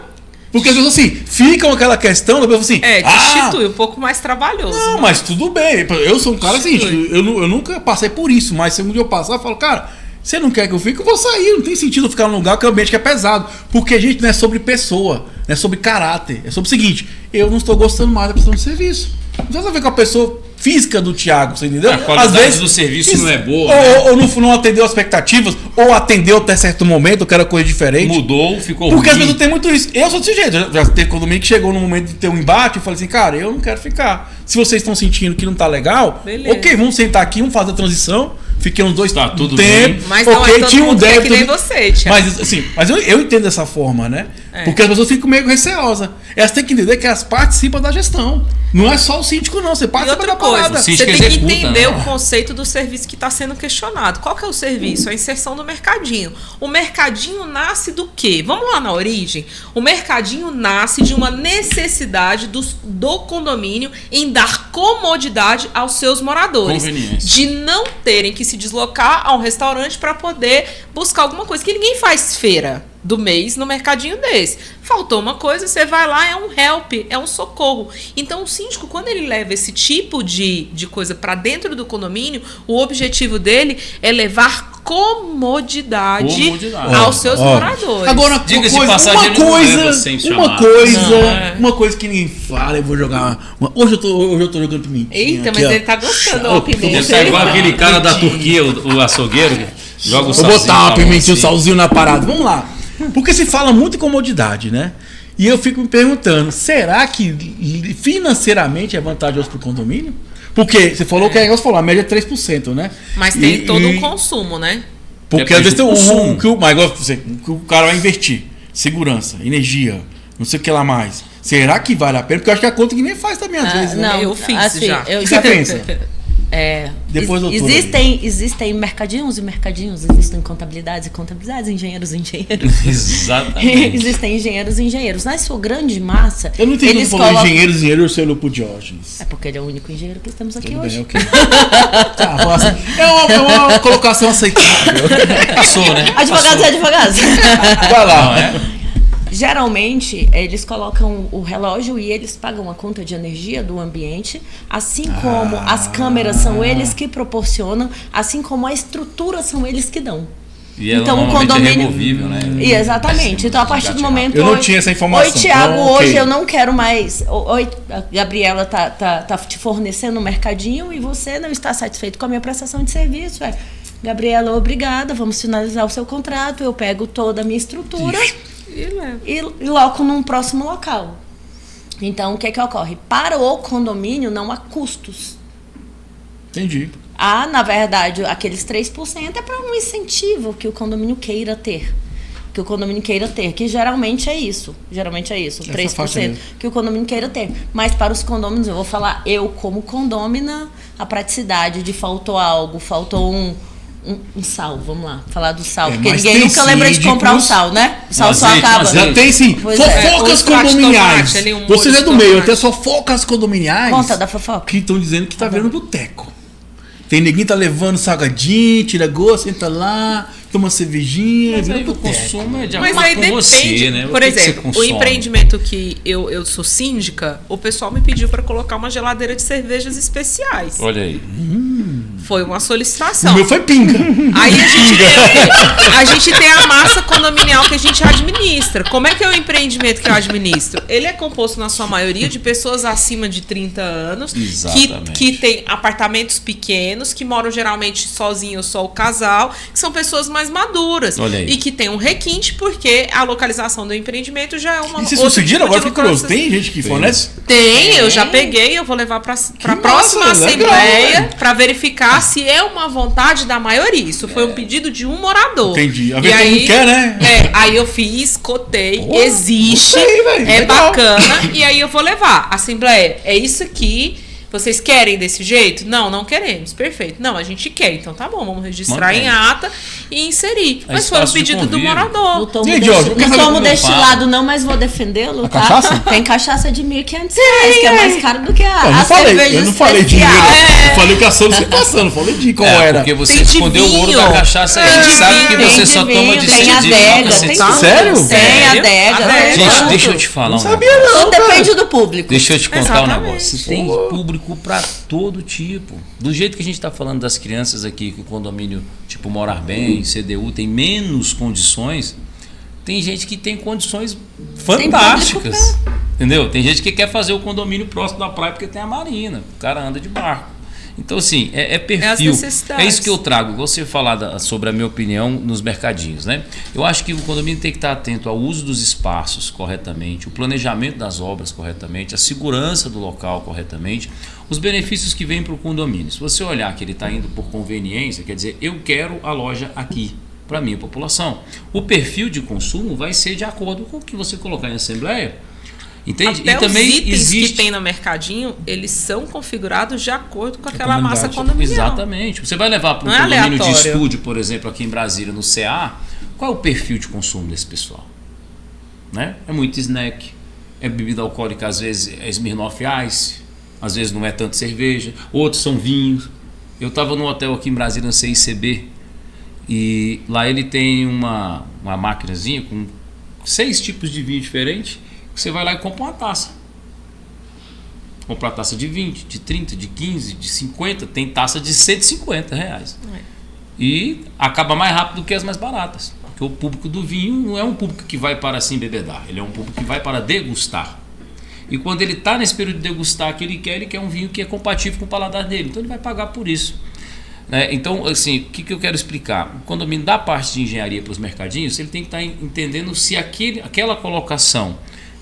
S1: Porque as pessoas assim, ficam aquela questão, depois assim...
S4: destitui um pouco mais trabalhoso.
S1: Não, mas tudo bem. Eu sou um cara assim, eu nunca passei por isso, mas se um dia eu passar, eu falo, cara... Você não quer que eu fique? Eu vou sair. Não tem sentido eu ficar num lugar que o ambiente é pesado. Porque a gente não é sobre pessoa, não é sobre caráter. É sobre o seguinte, eu não estou gostando mais da prestação de serviço. Não tem nada a ver com a pessoa física do Thiago, você entendeu?
S3: A qualidade do serviço não é boa.
S1: Ou não atendeu as expectativas, ou atendeu até certo momento, que era coisa diferente.
S3: Mudou, ficou
S1: Porque as
S3: ruim.
S1: pessoas têm muito isso. Eu sou desse jeito. Já teve condomínio que chegou no momento de ter um embate, eu falei assim, cara, eu não quero ficar. Se vocês estão sentindo que não tá legal,
S4: Beleza.
S1: ok, vamos sentar aqui, vamos fazer a transição. Fiquei uns 2
S3: Tá tudo
S1: tempo.
S3: bem.
S4: Mas não
S1: ok,
S4: é todo
S1: tinha um
S4: mundo que é que
S1: débito.
S4: nem você, Thiago.
S1: Mas assim, eu entendo dessa forma, né?
S4: É.
S1: Porque as pessoas ficam meio receosas. Elas têm que entender que elas participam da gestão. Não é só o síndico, não. Você
S4: E
S1: participa
S4: outra
S1: da
S4: coisa,
S1: parada.
S3: Sim.
S4: você tem
S3: executa,
S4: que entender
S3: né?
S4: o conceito do serviço que está sendo questionado. Qual que é o serviço? A inserção do mercadinho. O mercadinho nasce do quê? Vamos lá na origem. O mercadinho nasce de uma necessidade do condomínio em dar comodidade aos seus moradores.
S3: Conveniência.
S4: De não terem que se deslocar a um restaurante para poder buscar alguma coisa. Que ninguém faz feira do mês no mercadinho desse. Faltou uma coisa, você vai lá, é um help, é um socorro. Então o síndico, quando ele leva esse tipo de coisa para dentro do condomínio, o objetivo dele é levar comodidade aos seus moradores.
S1: Agora,
S3: Diga-se
S1: uma
S3: de passagem, ele não leva sem chamar.
S1: uma coisa que ninguém fala, eu vou jogar. Hoje eu tô jogando pimentinha.
S4: Eita,
S1: aqui,
S4: mas
S1: ó.
S4: ele tá gostando da
S3: Ele
S4: pimenta.
S3: tá igual aquele cara da Turquia, o açougueiro. Joga o
S1: Vou
S3: salzinho
S1: botar uma
S3: na
S1: pimentinha, um
S3: mão,
S1: salzinho na parada. Vamos lá. Porque se fala muito em comodidade, né? E eu fico me perguntando, será que financeiramente é vantajoso pro condomínio? Porque você falou que a média é 3%, né?
S4: Mas tem todo um consumo, né?
S1: Porque
S3: É
S1: às vezes tem
S3: consumo.
S1: mas igual que o cara vai investir. Segurança, energia, não sei o que lá mais. Será que vale a pena? Porque eu acho que a conta que nem faz também às vezes, né?
S2: Não,
S4: Eu fiz
S2: assim,
S4: já.
S2: eu
S1: O que
S2: já
S1: você pensa? Depois, doutora.
S2: existem mercadinhos e mercadinhos, existem contabilidades e contabilidades, engenheiros e engenheiros.
S3: Exatamente.
S2: Existem engenheiros e engenheiros. Na sua grande massa,
S1: Eu não entendi
S2: eles
S1: quando falou
S2: colocam...
S1: engenheiro e seu pro Diógenes.
S2: É porque ele é o único engenheiro que estamos aqui
S1: Tudo
S2: hoje.
S1: bem, ok. Tá, é uma colocação aceitável.
S3: Passou, né?
S2: Advogados e advogados.
S1: Vai lá.
S3: Não, é?
S2: Geralmente, eles colocam o relógio e eles pagam a conta de energia do ambiente, assim como as câmeras são eles que proporcionam, assim como a estrutura são eles que dão.
S3: E ela normalmente é removível, né?
S2: E exatamente. Então, a partir do momento...
S1: Eu não tinha essa informação.
S2: Oi, Thiago,
S1: Então,
S2: hoje
S1: ok.
S2: eu não quero mais... Oi, a Gabriela tá te fornecendo um mercadinho e você não está satisfeito com a minha prestação de serviço. Gabriela, obrigada, vamos finalizar o seu contrato, eu pego toda a minha estrutura... E loco num próximo local. Então, o que é que ocorre? Para o condomínio não há custos.
S1: Entendi.
S2: Há, na verdade, aqueles 3% é para um incentivo que o condomínio queira ter. Que geralmente é isso. Geralmente é isso.
S1: Essa faixa
S2: 3%
S1: mesmo.
S2: que o condomínio queira ter. Mas para os condôminos, eu vou falar, eu como condômina, a praticidade de faltou algo, faltou um sal, vamos lá, falar do sal, porque
S1: mas
S2: ninguém
S1: tem
S2: nunca lembra de
S1: síndicos-
S2: comprar um sal, né? O sal
S3: Um
S2: só
S3: azeite,
S2: acaba.
S3: um azeite.
S1: Já tem sim.
S2: Pois é.
S1: Fofocas
S4: Um extrato de
S1: condominiais.
S4: tomate ali, um
S1: Vocês
S4: molho
S1: é
S4: de
S1: do meio,
S4: tomate.
S1: tem fofocas condominiais.
S2: Conta da fofoca.
S1: Que estão dizendo que tá virando boteco. Tem neguinho tá levando salgadinho, tira gosto, senta lá, toma cervejinha,
S3: Mas
S1: vira
S3: aí o
S1: boteco.
S3: consumo é de
S4: Mas
S3: acordo
S4: aí
S3: com
S4: depende.
S3: você, né?
S4: Por
S3: que que você
S4: exemplo, o
S3: consome?
S4: empreendimento que eu sou síndica, o pessoal me pediu para colocar uma geladeira de cervejas especiais.
S3: Olha aí.
S4: Foi uma
S1: O
S4: solicitação.
S1: meu foi pinga.
S4: Aí a gente tem o quê? A gente tem a massa condominial que a gente administra. Como é que é o empreendimento que eu administro? Ele é composto, na sua maioria, de pessoas acima de 30 anos,
S3: Exatamente.
S4: que tem apartamentos pequenos, que moram geralmente sozinhos ou só o casal, que são pessoas mais maduras.
S3: Olha aí.
S4: E que tem um requinte, porque a localização do empreendimento já é uma
S1: E vocês
S4: outro
S1: conseguiram?
S4: tipo
S1: Agora
S4: de
S1: fiquei curioso.
S4: localização.
S1: Tem gente que fornece?
S4: Tem, eu já peguei, eu vou levar para a próxima
S1: massa, legal,
S4: assembleia
S1: velho.
S4: para verificar se é uma vontade da maioria. Isso foi um pedido de um morador.
S1: Entendi. A
S4: E
S1: ver todo
S4: aí,
S1: mundo quer, né?
S4: aí eu fiz, cotei,
S1: Pô,
S4: existe,
S1: gostei, velho,
S4: é
S1: legal.
S4: bacana, e aí eu vou levar. Assembleia, é isso aqui. Vocês querem desse jeito? Não, não queremos. Perfeito. Não, a gente quer. Então tá bom, vamos registrar
S3: Mantém.
S4: em ata e inserir.
S3: É
S4: Mas foi um
S3: espaço de
S4: pedido do
S3: convívio.
S2: Não
S4: morador.
S2: tomo,
S1: E aí, Jorge, eu quero
S2: não
S1: saber
S2: tomo
S1: como
S2: deste
S3: fala.
S2: lado não, mas vou defendê-lo,
S1: A
S2: tá?
S1: cachaça?
S2: Tem cachaça de R$1.500, que é mais caro do que a
S1: Eu não falei,
S2: cerveja
S1: eu não falei
S2: especial.
S1: dinheiro. Eu falei que a solicitação, não falei de qual era.
S3: Porque você
S4: Tem de
S3: escondeu o ouro
S4: vinho.
S3: da cachaça aí. A gente sabe que
S2: Tem
S3: você
S2: de
S3: só
S2: vinho,
S3: toma de
S2: tem
S3: cedilha,
S2: adega,
S3: nunca
S2: tem
S3: cedilha.
S2: tudo.
S1: Sério?
S2: Tem
S4: Sério?
S2: adega.
S4: Adega.
S3: Gente,
S2: tudo.
S3: deixa eu te falar um
S1: Sabia
S3: negócio.
S1: não,
S2: Tudo
S1: cara.
S2: depende do público.
S3: Deixa eu te contar um
S4: Exatamente.
S3: negócio. Tem público pra todo tipo. Do jeito que a gente tá falando das crianças aqui, que o condomínio, tipo Morar Bem, CDU, tem menos condições, tem gente que tem condições fantásticas. Entendeu? Tem gente que quer fazer o condomínio próximo da praia porque tem a marina. O cara anda de barco. Então, assim, é perfil.
S4: as necessidades.
S3: É isso que eu trago. Você falar sobre a minha opinião nos mercadinhos, né? Eu acho que o condomínio tem que estar atento ao uso dos espaços corretamente, o planejamento das obras corretamente, a segurança do local corretamente, os benefícios que vêm para o condomínio. Se você olhar que ele está indo por conveniência, quer dizer, eu quero a loja aqui para a minha população. O perfil de consumo vai ser de acordo com o que você colocar em assembleia. Entende?
S4: Até
S3: e também
S4: os itens
S3: existe...
S4: que tem no mercadinho, eles são configurados de acordo com aquela
S1: comunidade.
S4: massa condominial.
S3: Exatamente. Você vai levar para um
S4: Não é
S3: condomínio de
S4: aleatório.
S3: estúdio, por exemplo, aqui em Brasília, no CA, qual é o perfil de consumo desse pessoal? Né? É muito snack, é bebida alcoólica, às vezes é Smirnoff Ice, às vezes não é tanto cerveja, outros são vinhos. Eu estava num hotel aqui em Brasília, no CICB, e lá ele tem uma maquinazinha com 6 tipos de vinho diferentes. Você vai lá e compra uma taça. Compra uma taça de 20, de 30, de 15, de 50. Tem taça de R$150. E acaba mais rápido que as mais baratas. Porque o público do vinho não é um público que vai para se embebedar. Ele é um público que vai para degustar. E quando ele está nesse período de degustar que ele quer um vinho que é compatível com o paladar dele. Então ele vai pagar por isso. Então, assim, o que eu quero explicar? O condomínio da parte de engenharia para os mercadinhos, ele tem que estar entendendo se aquela colocação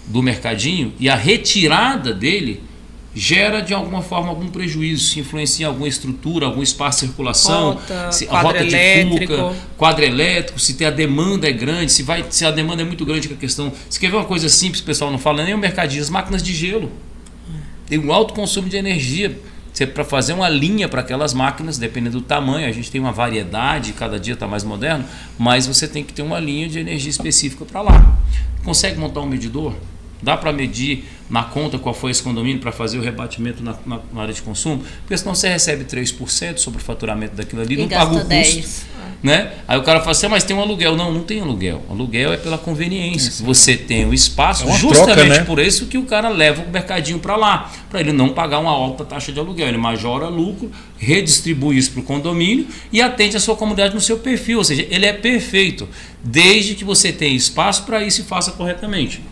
S3: do mercadinho e a retirada dele gera de alguma forma algum prejuízo, se influencia em alguma estrutura, algum espaço de circulação, a rota de fuga, quadro elétrico, se a demanda é grande, se a demanda é muito grande, que a questão. Se quer ver uma coisa simples, o pessoal não fala nem o mercadinho, as máquinas de gelo. Tem um alto consumo de energia. Para fazer uma linha para aquelas máquinas, dependendo do tamanho, a gente tem uma variedade, cada dia está mais moderno, mas você tem que ter uma linha de energia específica para lá. Consegue montar um medidor? Dá para medir na conta qual foi esse condomínio para fazer o rebatimento na área de consumo? Porque senão você recebe 3% sobre o faturamento daquilo ali, não paga o custo. 10. Né? Aí o cara fala assim, mas tem um aluguel. Não tem aluguel. Aluguel é pela conveniência. Você tem o espaço, justamente troca, né? Por isso que o cara leva o mercadinho para lá, para ele não pagar uma alta taxa de aluguel. Ele majora lucro, redistribui isso para o condomínio e atende a sua comunidade no seu perfil. Ou seja, ele é perfeito, desde que você tenha espaço para isso e faça corretamente.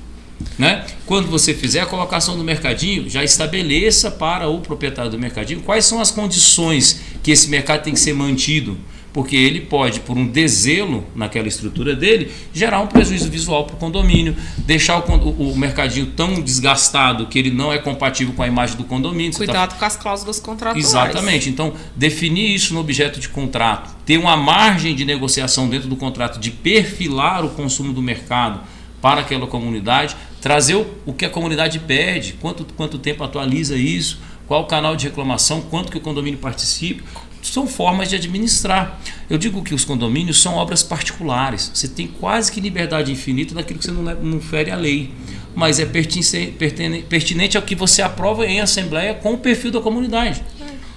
S3: Né? Quando você fizer a colocação do mercadinho, já estabeleça para o proprietário do mercadinho quais são as condições que esse mercado tem que ser mantido, porque ele pode, por um deselo naquela estrutura dele, gerar um prejuízo visual para o condomínio, deixar o mercadinho tão desgastado que ele não é compatível com a imagem do condomínio.
S4: Cuidado com as cláusulas contratuais.
S3: Exatamente. Então, definir isso no objeto de contrato, ter uma margem de negociação dentro do contrato de perfilar o consumo do mercado para aquela comunidade, trazer o que a comunidade pede, quanto tempo atualiza isso, qual o canal de reclamação, quanto que o condomínio participa. São formas de administrar. Eu digo que os condomínios são obras particulares. Você tem quase que liberdade infinita daquilo que você não fere a lei. Mas é pertinente ao que você aprova em assembleia com o perfil da comunidade.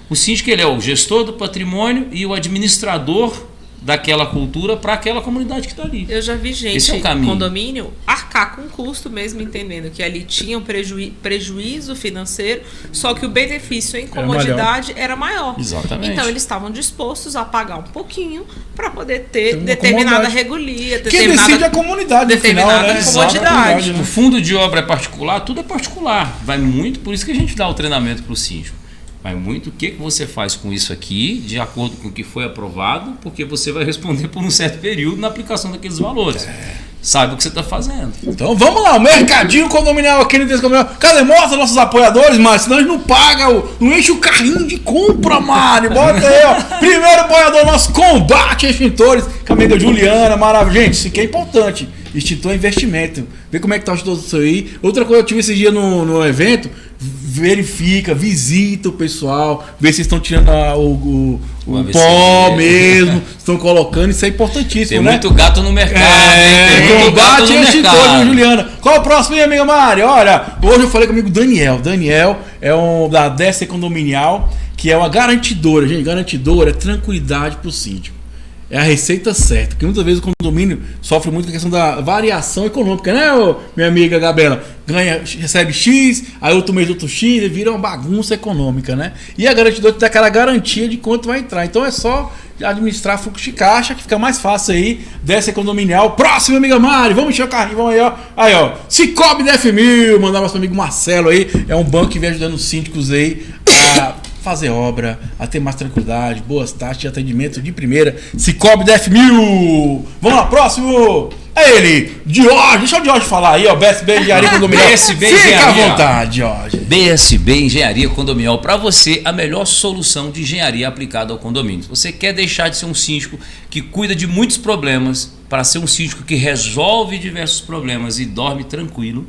S3: O síndico ele é o gestor do patrimônio e o administrador daquela cultura para aquela comunidade que está ali.
S4: Eu já vi gente condomínio arcar com custo mesmo, entendendo que ali tinha um prejuízo financeiro, só que o benefício em comodidade era maior.
S3: Exatamente.
S4: Então eles estavam dispostos a pagar um pouquinho para poder ter determinada regolia,
S1: quem decide a comunidade,
S4: determinada
S1: no final, né?
S4: comodidade.
S3: O fundo de obra é particular, tudo é particular. Vai muito, por isso que a gente dá o treinamento para o síndico. Vai muito o que você faz com isso aqui, de acordo com o que foi aprovado, porque você vai responder por um certo período na aplicação daqueles valores. Sabe o que você está fazendo.
S1: Então vamos lá, o mercadinho condominial aqui no Condominial. Cadê? Mostra nossos apoiadores, Mário, senão eles não pagam, não enche o carrinho de compra, Mário. Bota aí, ó. Primeiro apoiador nosso, Combate Extintores, com a amiga Juliana, maravilha. Gente, isso aqui é importante. Extintor é investimento. Vê como é que tá o extintor disso aí. Outra coisa, eu tive esse dia no evento, verifica, visita o pessoal, vê se estão tirando o pó mesmo, estão colocando, isso é importantíssimo,
S3: tem
S1: né?
S3: Muito gato no mercado.
S1: Combate Extintores, Juliana. Qual é o próximo aí, amiga Mari? Olha, hoje eu falei com o amigo Daniel. Daniel é da DC Condominial, que é uma garantidora, gente. Garantidora é tranquilidade para o síndico. É a receita certa, porque muitas vezes o condomínio sofre muito com a questão da variação econômica, né, minha amiga Gabriela? Recebe X, aí outro mês outro X, e vira uma bagunça econômica, né? E a garantidora te dá aquela garantia de quanto vai entrar. Então é só administrar fluxo de caixa, que fica mais fácil aí, dessa condominial. Próximo, amiga Mari, vamos encher o carrinho, vamos aí, ó. Aí, ó, Cicobi DF1000, mandar nosso amigo Marcelo aí, é um banco que vem ajudando os síndicos aí a fazer obra, a ter mais tranquilidade, boas taxas de atendimento de primeira. Cicobi DF1000. Vamos lá, próximo. É ele, Jorge. Deixa o Jorge falar aí, ó. BSB Engenharia Condominial.
S3: BSB
S1: Fica
S3: Engenharia.
S1: à vontade, Jorge.
S3: BSB Engenharia Condominial, para você a melhor solução de engenharia aplicada ao condomínio. Se você quer deixar de ser um síndico que cuida de muitos problemas para ser um síndico que resolve diversos problemas e dorme tranquilo,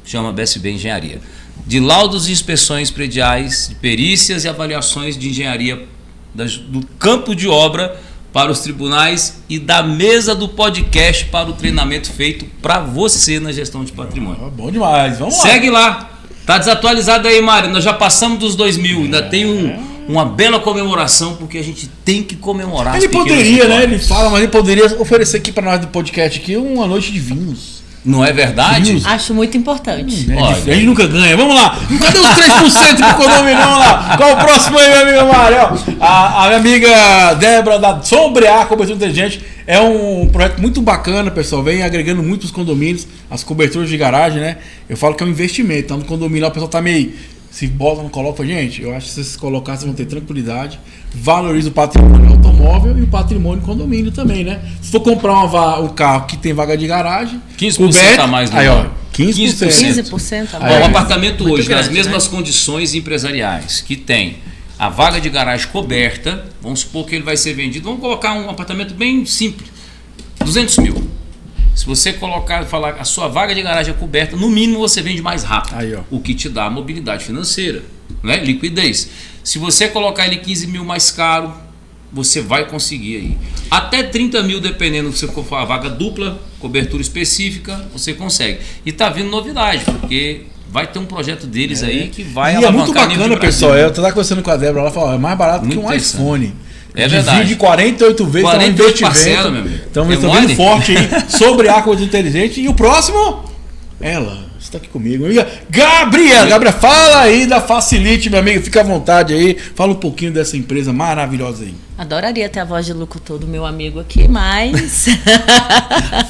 S3: chama BSB Engenharia. De laudos e inspeções prediais, de perícias e avaliações de engenharia do campo de obra para os tribunais e da mesa do podcast para o treinamento feito para você na gestão de patrimônio.
S1: Bom demais, vamos lá.
S3: Segue lá. Tá desatualizado aí, Mário. Nós já passamos dos 2000. Ainda tem uma bela comemoração, porque a gente tem que comemorar.
S1: Ele
S3: as pequenas
S1: poderia, né?
S3: vitórias.
S1: Ele fala, mas ele poderia oferecer aqui para nós do podcast aqui uma noite de vinhos.
S3: Não é verdade?
S1: Vinhos.
S2: Acho muito importante.
S3: Olha.
S1: A gente nunca ganha. Vamos lá. Cadê os 3% do condomínio? Vamos lá. Qual o próximo aí, minha amiga Mário? A minha amiga Débora da Sombrear Cobertura Inteligente. É um projeto muito bacana, pessoal. Vem agregando muito os condomínios, as coberturas de garagem, né? Eu falo que é um investimento. Então, no condomínio, o pessoal tá meio... Se bota, não coloca, gente. Eu acho que se vocês colocarem, vocês vão ter tranquilidade. Valoriza o patrimônio automóvel e o patrimônio condomínio também, né? Se for comprar um carro que tem vaga de garagem,
S3: 15% a mais no
S1: aí, ó,
S3: ano.
S1: 15%.
S2: 15% a
S3: Ó,
S2: mais.
S3: o apartamento
S4: Muito
S3: hoje, nas
S4: grande,
S3: mesmas condições empresariais, que tem a vaga de garagem coberta, vamos supor que ele vai ser vendido, vamos colocar um apartamento bem simples, 200 mil. Se você falar a sua vaga de garagem é coberta, no mínimo você vende mais rápido,
S1: Aí, ó.
S3: o que te dá mobilidade financeira, né? Liquidez. Se você colocar ele 15 mil mais caro, você vai conseguir aí. Até 30 mil, dependendo se for a vaga dupla, cobertura específica, você consegue. E tá vindo novidade, porque vai ter um projeto deles aí que vai
S1: E é
S3: alavancar
S1: muito
S3: nível de
S1: bacana,
S3: Brasil.
S1: pessoal. Eu tava conversando com a Débora, ela falou, é mais barato
S3: Muito
S1: que um
S3: interessante.
S1: iPhone.
S3: É verdade.
S1: Divide 48 vezes,
S3: 48 parcela, meu amigo.
S1: Então,
S3: É
S1: estão
S3: mole?
S1: vindo forte aí sobre a coisa inteligente. E o próximo, ela, está aqui comigo, amiga Gabriela, fala aí da Facilite, meu amigo, fica à vontade aí, fala um pouquinho dessa empresa maravilhosa aí.
S2: Adoraria ter a voz de locutor do meu amigo aqui, mas...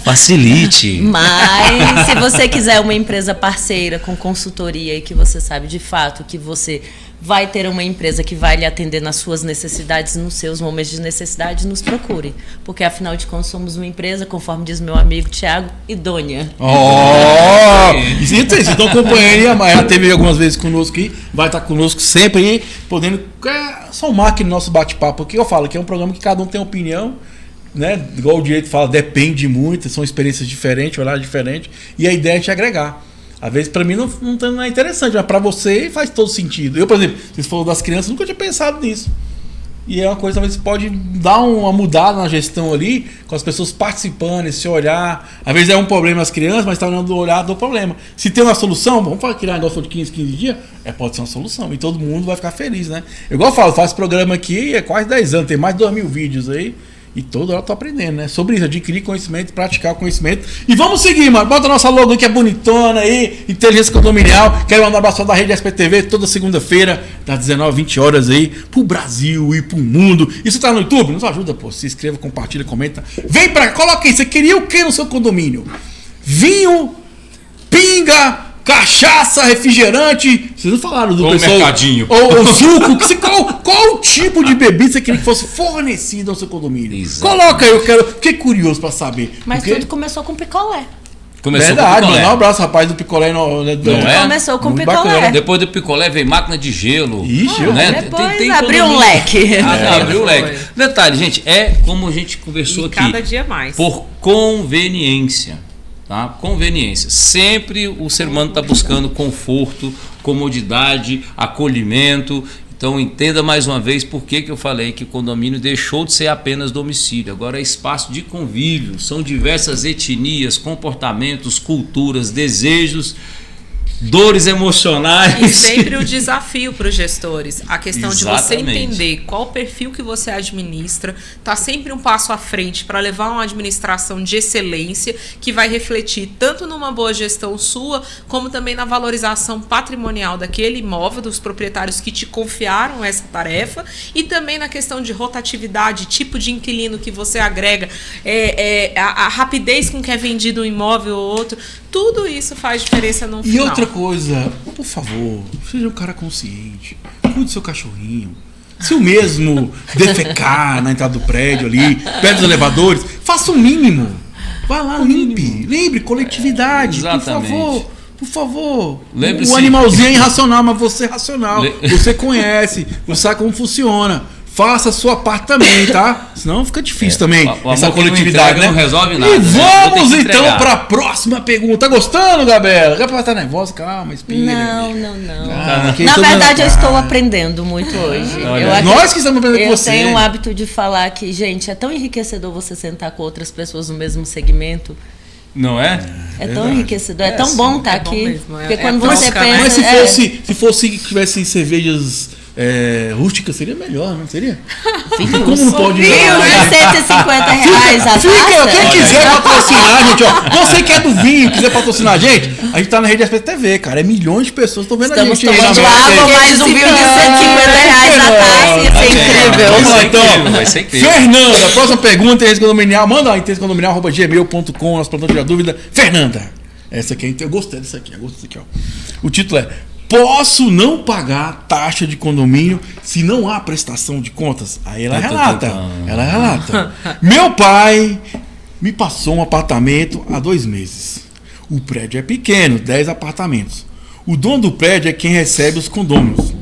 S3: Facilite.
S2: Mas se você quiser uma empresa parceira com consultoria e que você sabe de fato que você vai ter uma empresa que vai lhe atender nas suas necessidades, nos seus momentos de necessidade, nos procure. Porque afinal de contas somos uma empresa, conforme diz meu amigo Thiago, idônea.
S1: Vocês estão acompanhando, ela teve algumas vezes conosco aqui, vai estar conosco sempre aí, podendo somar aqui no nosso bate-papo aqui. Eu falo que é um programa que cada um tem opinião, né? Igual o direito fala, depende muito, são experiências diferentes, horários diferentes, e a ideia é te agregar. Às vezes pra mim não é interessante, mas pra você faz todo sentido. Eu, por exemplo, vocês falaram das crianças, nunca tinha pensado nisso. E é uma coisa que pode dar uma mudada na gestão ali, com as pessoas participando, esse olhar. Às vezes é um problema as crianças, mas está olhando do olhar do problema. Se tem uma solução, vamos criar um negócio de 15 dias, pode ser uma solução. E todo mundo vai ficar feliz, né? Eu, igual eu falo, faço programa aqui há quase 10 anos, tem mais de 2.000 vídeos aí. E toda hora eu tô aprendendo, né? Sobre isso, adquirir conhecimento, praticar o conhecimento. E vamos seguir, mano. Bota a nossa logo aí que é bonitona aí, Inteligência Condominial. Quero mandar um abraço da Rede SPTV toda segunda-feira, das 19h20 aí, pro Brasil e pro mundo. Isso tá no YouTube? Nos ajuda, pô. Se inscreva, compartilha, comenta. Vem pra cá, coloca aí. Você queria o que no seu condomínio? Vinho, pinga, cachaça, refrigerante. Vocês não falaram do
S3: Ou
S1: pessoal.
S3: mercadinho.
S1: Ou suco. Qual tipo de bebida você queria que fosse fornecido ao seu condomínio?
S3: Exato.
S1: Coloca aí, fiquei curioso pra saber.
S2: Mas
S1: Porque-
S2: tudo começou com picolé.
S3: Começou
S1: Verdade,
S3: com o picolé.
S1: mandar um abraço, rapaz, do picolé.
S3: Não é?
S2: Começou com
S1: Muito
S2: picolé.
S1: bacana.
S3: Depois do picolé veio máquina de gelo.
S1: Ixi,
S3: né?
S2: Depois abriu um
S3: condomínio-
S2: leque.
S3: Abriu o
S4: Foi.
S3: leque. Detalhe, gente, é como a gente conversou
S4: E
S3: aqui.
S4: cada dia mais.
S3: Por conveniência. Tá? Conveniência. Sempre o ser humano está buscando conforto, comodidade, acolhimento. Então entenda mais uma vez por que eu falei que o condomínio deixou de ser apenas domicílio. Agora é espaço de convívio. São diversas etnias, comportamentos, culturas, desejos, dores emocionais.
S4: E sempre o desafio para os gestores, a questão de você
S3: Exatamente.
S4: entender qual perfil que você administra, tá sempre um passo à frente para levar uma administração de excelência que vai refletir tanto numa boa gestão sua, como também na valorização patrimonial daquele imóvel, dos proprietários que te confiaram essa tarefa, e também na questão de rotatividade, tipo de inquilino que você agrega, a rapidez com que é vendido um imóvel ou outro, tudo isso faz diferença no
S1: E
S4: final.
S1: outra coisa, por favor, seja um cara consciente. cuide do seu cachorrinho. Se o mesmo defecar na entrada do prédio ali, perto dos elevadores, faça o mínimo. Vá lá, limpe. Lembre, coletividade,
S3: Exatamente.
S1: por favor.
S3: Lembre-se.
S1: O animalzinho é irracional, mas você é racional. Você conhece, você sabe como funciona. Faça a sua parte também, tá? Senão fica difícil também. Essa coletividade, né?
S3: Não resolve nada.
S1: E vamos
S3: Né?
S1: então para a próxima pergunta. Tá gostando, Gabriela? Gabriela tá nervosa? Calma, espira.
S2: Não.
S1: Aqui
S2: Na
S1: todo
S2: verdade, eu
S1: mundo-
S2: estou aprendendo muito hoje.
S3: olha,
S1: nós que estamos aprendendo com
S2: Eu
S1: você.
S2: tenho o hábito de falar que, gente, é tão enriquecedor você sentar com outras pessoas no mesmo segmento.
S3: Não é?
S2: É tão enriquecedor, é tão bom estar
S4: é bom
S2: aqui.
S4: mesmo,
S2: Porque
S4: é
S2: quando
S4: troca,
S2: você
S4: né?
S2: pensa.
S1: Mas se fosse que tivessem cervejas rústicas, seria melhor, não seria? Como não pode
S2: Vinho
S1: ir?
S2: de 150 reais a
S1: Fica, quem
S2: taça.
S1: quiser patrocinar, gente, ó. Você que é do vinho, quiser patrocinar a gente, a gente tá na rede SPTV, cara. É milhões de pessoas que estão vendo
S2: Estamos
S1: a gente aí na
S2: tomando
S1: mesa.
S2: água, mais um vinho de 150 reais a taça. Ia ser incrível.
S1: Vamos lá, então.
S3: Vai ser incrível.
S1: Fernanda, próxima pergunta, interesse condominial. Manda lá, interessecondominial@gmail.com, nosso plantão de dúvida. Fernanda, essa aqui, eu gostei dessa aqui, ó. O título é: posso não pagar taxa de condomínio se não há prestação de contas? Aí ela relata. Meu pai me passou um apartamento há 2 meses. O prédio é pequeno, 10 apartamentos. O dono do prédio é quem recebe os condôminos.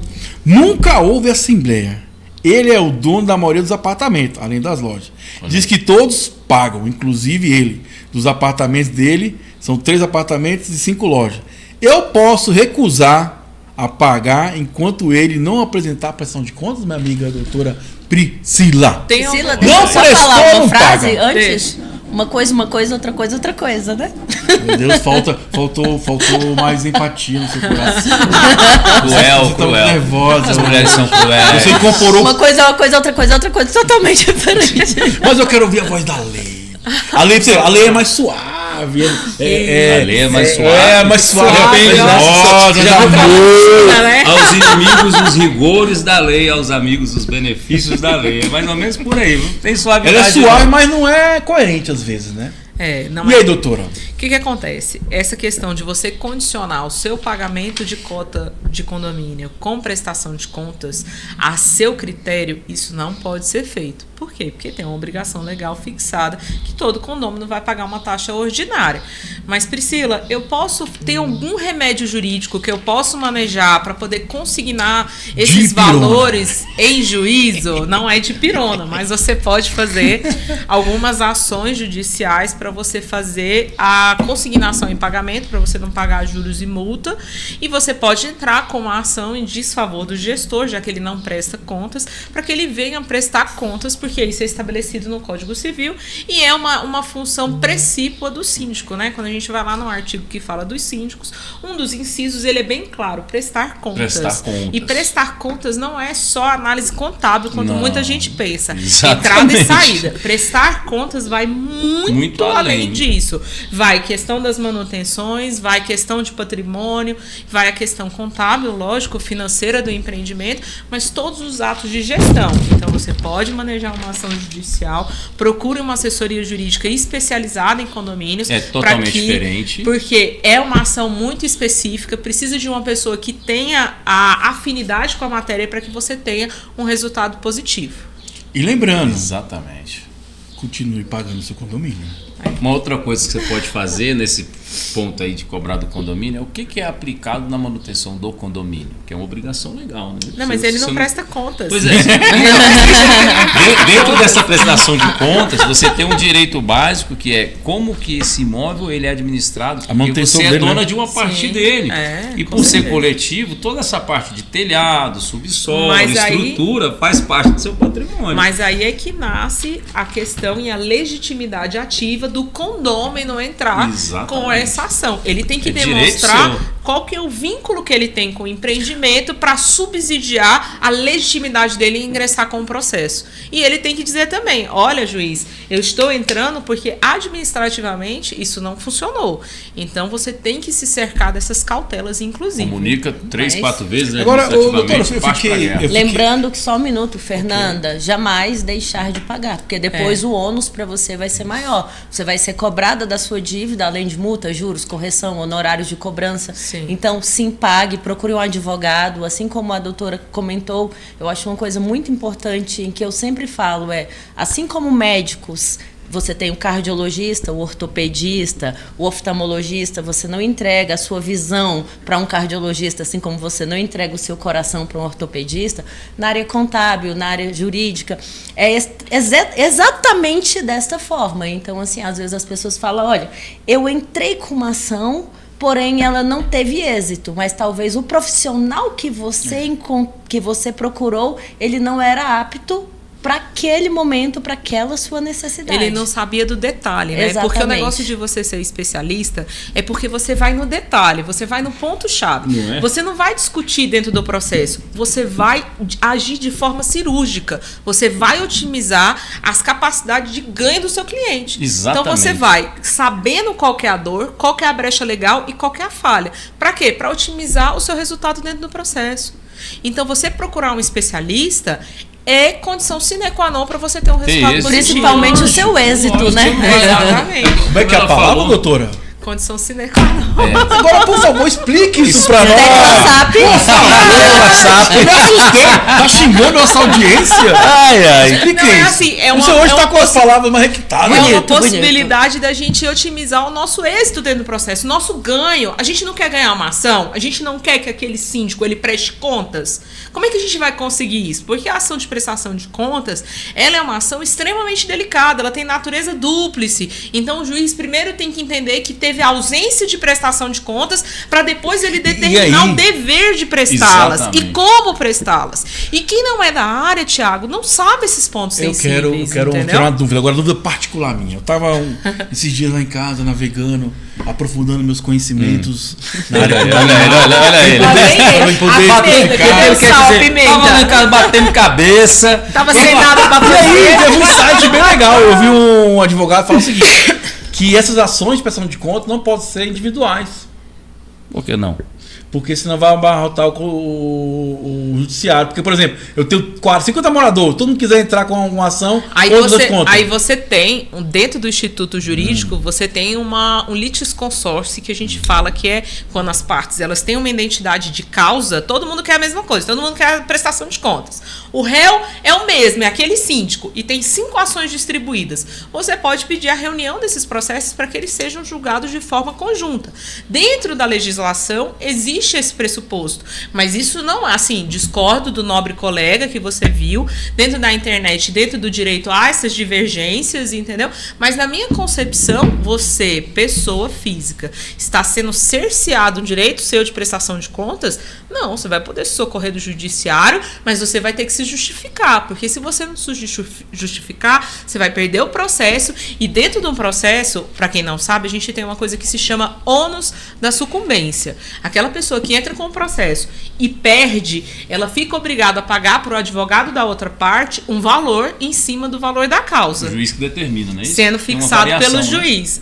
S1: Nunca houve assembleia. Ele é o dono da maioria dos apartamentos, além das lojas. Diz que todos pagam, inclusive ele. Dos apartamentos dele, são 3 apartamentos e 5 lojas. Eu posso recusar a pagar enquanto ele não apresentar a prestação de contas, minha amiga doutora Priscila.
S4: Tem
S2: Priscila,
S4: algum-
S2: deixa eu
S1: Não
S2: só
S1: prestou,
S2: falar uma
S1: não
S2: frase
S1: paga.
S2: antes. Uma coisa, outra coisa, né?
S1: Meu Deus, faltou mais empatia no seu coração.
S3: Cruel,
S1: Você tá
S3: cruel.
S1: nervosa.
S3: As mulheres são cruéis.
S1: Você incorporou.
S2: Uma coisa, outra coisa totalmente diferente.
S1: Mas eu quero ouvir a voz da lei. A lei é mais suave.
S3: A lei é mais suave.
S1: É mais suave.
S3: Depende,
S1: Rosa,
S3: já
S1: amor.
S4: né?
S3: Aos inimigos os rigores da lei, aos amigos os benefícios da lei. É mais ou menos por aí. Não tem suavidade.
S1: Ela é suave,
S3: não.
S1: mas não é coerente às vezes, né?
S4: Não
S1: E
S4: é.
S1: aí, doutora?
S4: O que acontece? Essa questão de você condicionar o seu pagamento de cota de condomínio com prestação de contas a seu critério, isso não pode ser feito. Por quê? Porque tem uma obrigação legal fixada que todo condomínio vai pagar uma taxa ordinária. Mas, Priscila, eu posso ter algum remédio jurídico que eu posso manejar para poder consignar esses
S1: Dipirona.
S4: valores em juízo? Não é de pirona, mas você pode fazer algumas ações judiciais para você fazer a consignação em pagamento, para você não pagar juros e multa. E você pode entrar com uma ação em desfavor do gestor, já que ele não presta contas, para que ele venha prestar contas, porque isso é estabelecido no Código Civil e é uma função precípua do síndico, né? Quando a gente vai lá no artigo que fala dos síndicos, um dos incisos, ele é bem claro: prestar contas.
S3: Prestar contas.
S4: E prestar contas não é só análise contábil, quanto
S3: Não.
S4: muita gente pensa.
S3: Exatamente.
S4: Entrada e saída. Prestar contas vai muito além disso. Vai questão das manutenções, vai questão de patrimônio, vai a questão contábil, lógico, financeira do empreendimento, mas todos os atos de gestão. Então, você pode manejar uma ação judicial, procure uma assessoria jurídica especializada em condomínios.
S3: É totalmente diferente.
S4: Porque é uma ação muito específica, precisa de uma pessoa que tenha a afinidade com a matéria para que você tenha um resultado positivo.
S1: E lembrando,
S3: Exatamente.
S1: continue pagando seu condomínio.
S3: Uma outra coisa que você pode fazer nesse ponto aí de cobrar do condomínio é o que é aplicado na manutenção do condomínio, que é uma obrigação legal, né?
S4: Não, mas ele não presta contas.
S3: Pois é. Dentro dessa prestação de contas, você tem um direito básico que é como que esse imóvel ele é administrado, porque
S1: manutenção
S3: você é
S1: dele,
S3: dona
S1: né?
S3: de uma parte
S4: Sim,
S3: dele. E
S4: com
S3: por ser
S4: certeza.
S3: coletivo, toda essa parte de telhado, subsolo,
S4: Mas aí-
S3: estrutura, faz parte do seu patrimônio.
S4: Mas aí é que nasce a questão e a legitimidade ativa do condômino entrar
S3: Exatamente.
S4: com essa ação. Ele tem que
S3: É direito
S4: demonstrar
S3: seu.
S4: qual que é o vínculo que ele tem com o empreendimento para subsidiar a legitimidade dele em ingressar com o processo. E ele tem que dizer também: olha, juiz, eu estou entrando porque administrativamente isso não funcionou. Então você tem que se cercar dessas cautelas, inclusive.
S3: Comunica 3,
S2: Mas-
S3: 4 vezes, né,
S1: Agora, ô, doutora,
S3: administrativamente,
S1: eu
S3: parte pra
S1: fiquei-
S3: guerra.
S1: eu fiquei-
S2: Lembrando que só um minuto, Fernanda, jamais deixar de pagar, porque depois o ônus para você vai ser maior. Você vai ser cobrada da sua dívida, além de multa, juros, correção, honorários de cobrança.
S4: Sim. Sim.
S2: Então, sim, pague, procure um advogado. Assim como a doutora comentou, eu acho uma coisa muito importante em que eu sempre falo assim como médicos, você tem o cardiologista, o ortopedista, o oftalmologista, você não entrega a sua visão para um cardiologista, assim como você não entrega o seu coração para um ortopedista. Na área contábil, na área jurídica, é exatamente desta forma. Então, assim, às vezes as pessoas falam, olha, eu entrei com uma ação, porém ela não teve êxito, mas talvez o profissional que você procurou, ele não era apto para aquele momento, para aquela sua necessidade.
S4: Ele não sabia do detalhe, né?
S2: Exatamente.
S4: Porque o negócio de você ser especialista é porque você vai no detalhe, você vai no ponto-chave.
S3: Não é?
S4: Você não vai discutir dentro do processo, você vai agir de forma cirúrgica, você vai otimizar as capacidades de ganho do seu cliente.
S3: Exatamente.
S4: Então você vai sabendo qual que é a dor, qual que é a brecha legal e qual que é a falha. Para quê? Para otimizar o seu resultado dentro do processo. Então você procurar um especialista é condição sine qua non para você ter um resultado positivo.
S2: Principalmente o seu êxito, né?
S4: Exatamente.
S1: Como é que é a palavra, doutora?
S4: Condição sine qua non.
S1: Agora, por favor, explique isso pra nós.
S2: WhatsApp.
S1: WhatsApp. Me assustei. Tá xingando nossa audiência? Ai. Explique
S4: Não, é
S1: isso.
S4: assim,
S1: Você hoje tá com as palavras mais requitadas.
S4: É uma
S2: Bonito,
S4: possibilidade da gente otimizar o nosso êxito dentro do processo, o nosso ganho. A gente não quer ganhar uma ação, a gente não quer que aquele síndico ele preste contas. Como é que a gente vai conseguir isso? Porque a ação de prestação de contas, ela é uma ação extremamente delicada, ela tem natureza dúplice. Então o juiz primeiro tem que entender que teve ausência de prestação de contas para depois ele determinar o dever de prestá-las.
S3: Exatamente.
S4: E como prestá-las. E quem não é da área, Thiago, não sabe esses pontos
S1: Eu
S4: sensíveis.
S1: quero
S4: entendeu?
S1: tirar uma dúvida, agora uma dúvida particular minha. Eu tava esses dias lá em casa, navegando, aprofundando meus conhecimentos na área
S3: Olha ele. Tava em casa batendo cabeça.
S4: Tava sem nada pra
S1: E aí,
S4: fazer.
S1: teve um site bem legal. Eu vi um advogado falar o seguinte: que essas ações de prestação de contas não podem ser individuais.
S3: Por que não?
S1: Porque senão vai abarrotar o judiciário. Porque, por exemplo, eu tenho 50 moradores, todo mundo quiser entrar com uma ação,
S4: Aí você tem, dentro do Instituto Jurídico, você tem um litisconsórcio que a gente fala que é quando as partes elas têm uma identidade de causa, todo mundo quer a mesma coisa, todo mundo quer a prestação de contas. O réu é o mesmo, é aquele síndico, e tem 5 ações distribuídas. Você pode pedir a reunião desses processos para que eles sejam julgados de forma conjunta. Dentro da legislação, existe esse pressuposto, mas isso não, assim, discordo do nobre colega que você viu, dentro da internet, dentro do direito há essas divergências, entendeu? Mas na minha concepção, você, pessoa física, está sendo cerceado um direito seu de prestação de contas? Não, você vai poder se socorrer do judiciário, mas você vai ter que se justificar, porque se você não se justificar, você vai perder o processo, e dentro de um processo, para quem não sabe, a gente tem uma coisa que se chama ônus da sucumbência. Aquela pessoa que entra com o processo e perde, ela fica obrigada a pagar para o advogado da outra parte um valor em cima do valor da causa.
S3: O juiz que determina, não é isso?
S4: Sendo fixado pelo
S3: né?
S4: juiz.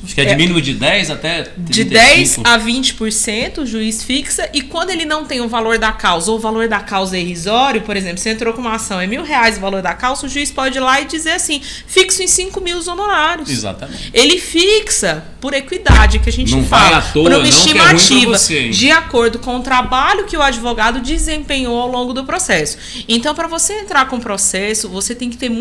S3: Acho que é de mínimo de 10 até 35.
S4: De 10 a 20% o juiz fixa, e quando ele não tem o valor da causa, ou o valor da causa é irrisório, por exemplo, você entrou com uma ação, é R$1.000 o valor da causa, o juiz pode ir lá e dizer assim, fixo em 5.000 os honorários.
S3: Exatamente.
S4: Ele fixa por equidade, que a gente
S3: não
S4: fala,
S3: vai à toa,
S4: por uma
S3: não, que é ruim
S4: estimativa,
S3: pra você, hein?
S4: de acordo com o trabalho que o advogado desempenhou ao longo do processo. Então, para você entrar com o processo, você tem que ter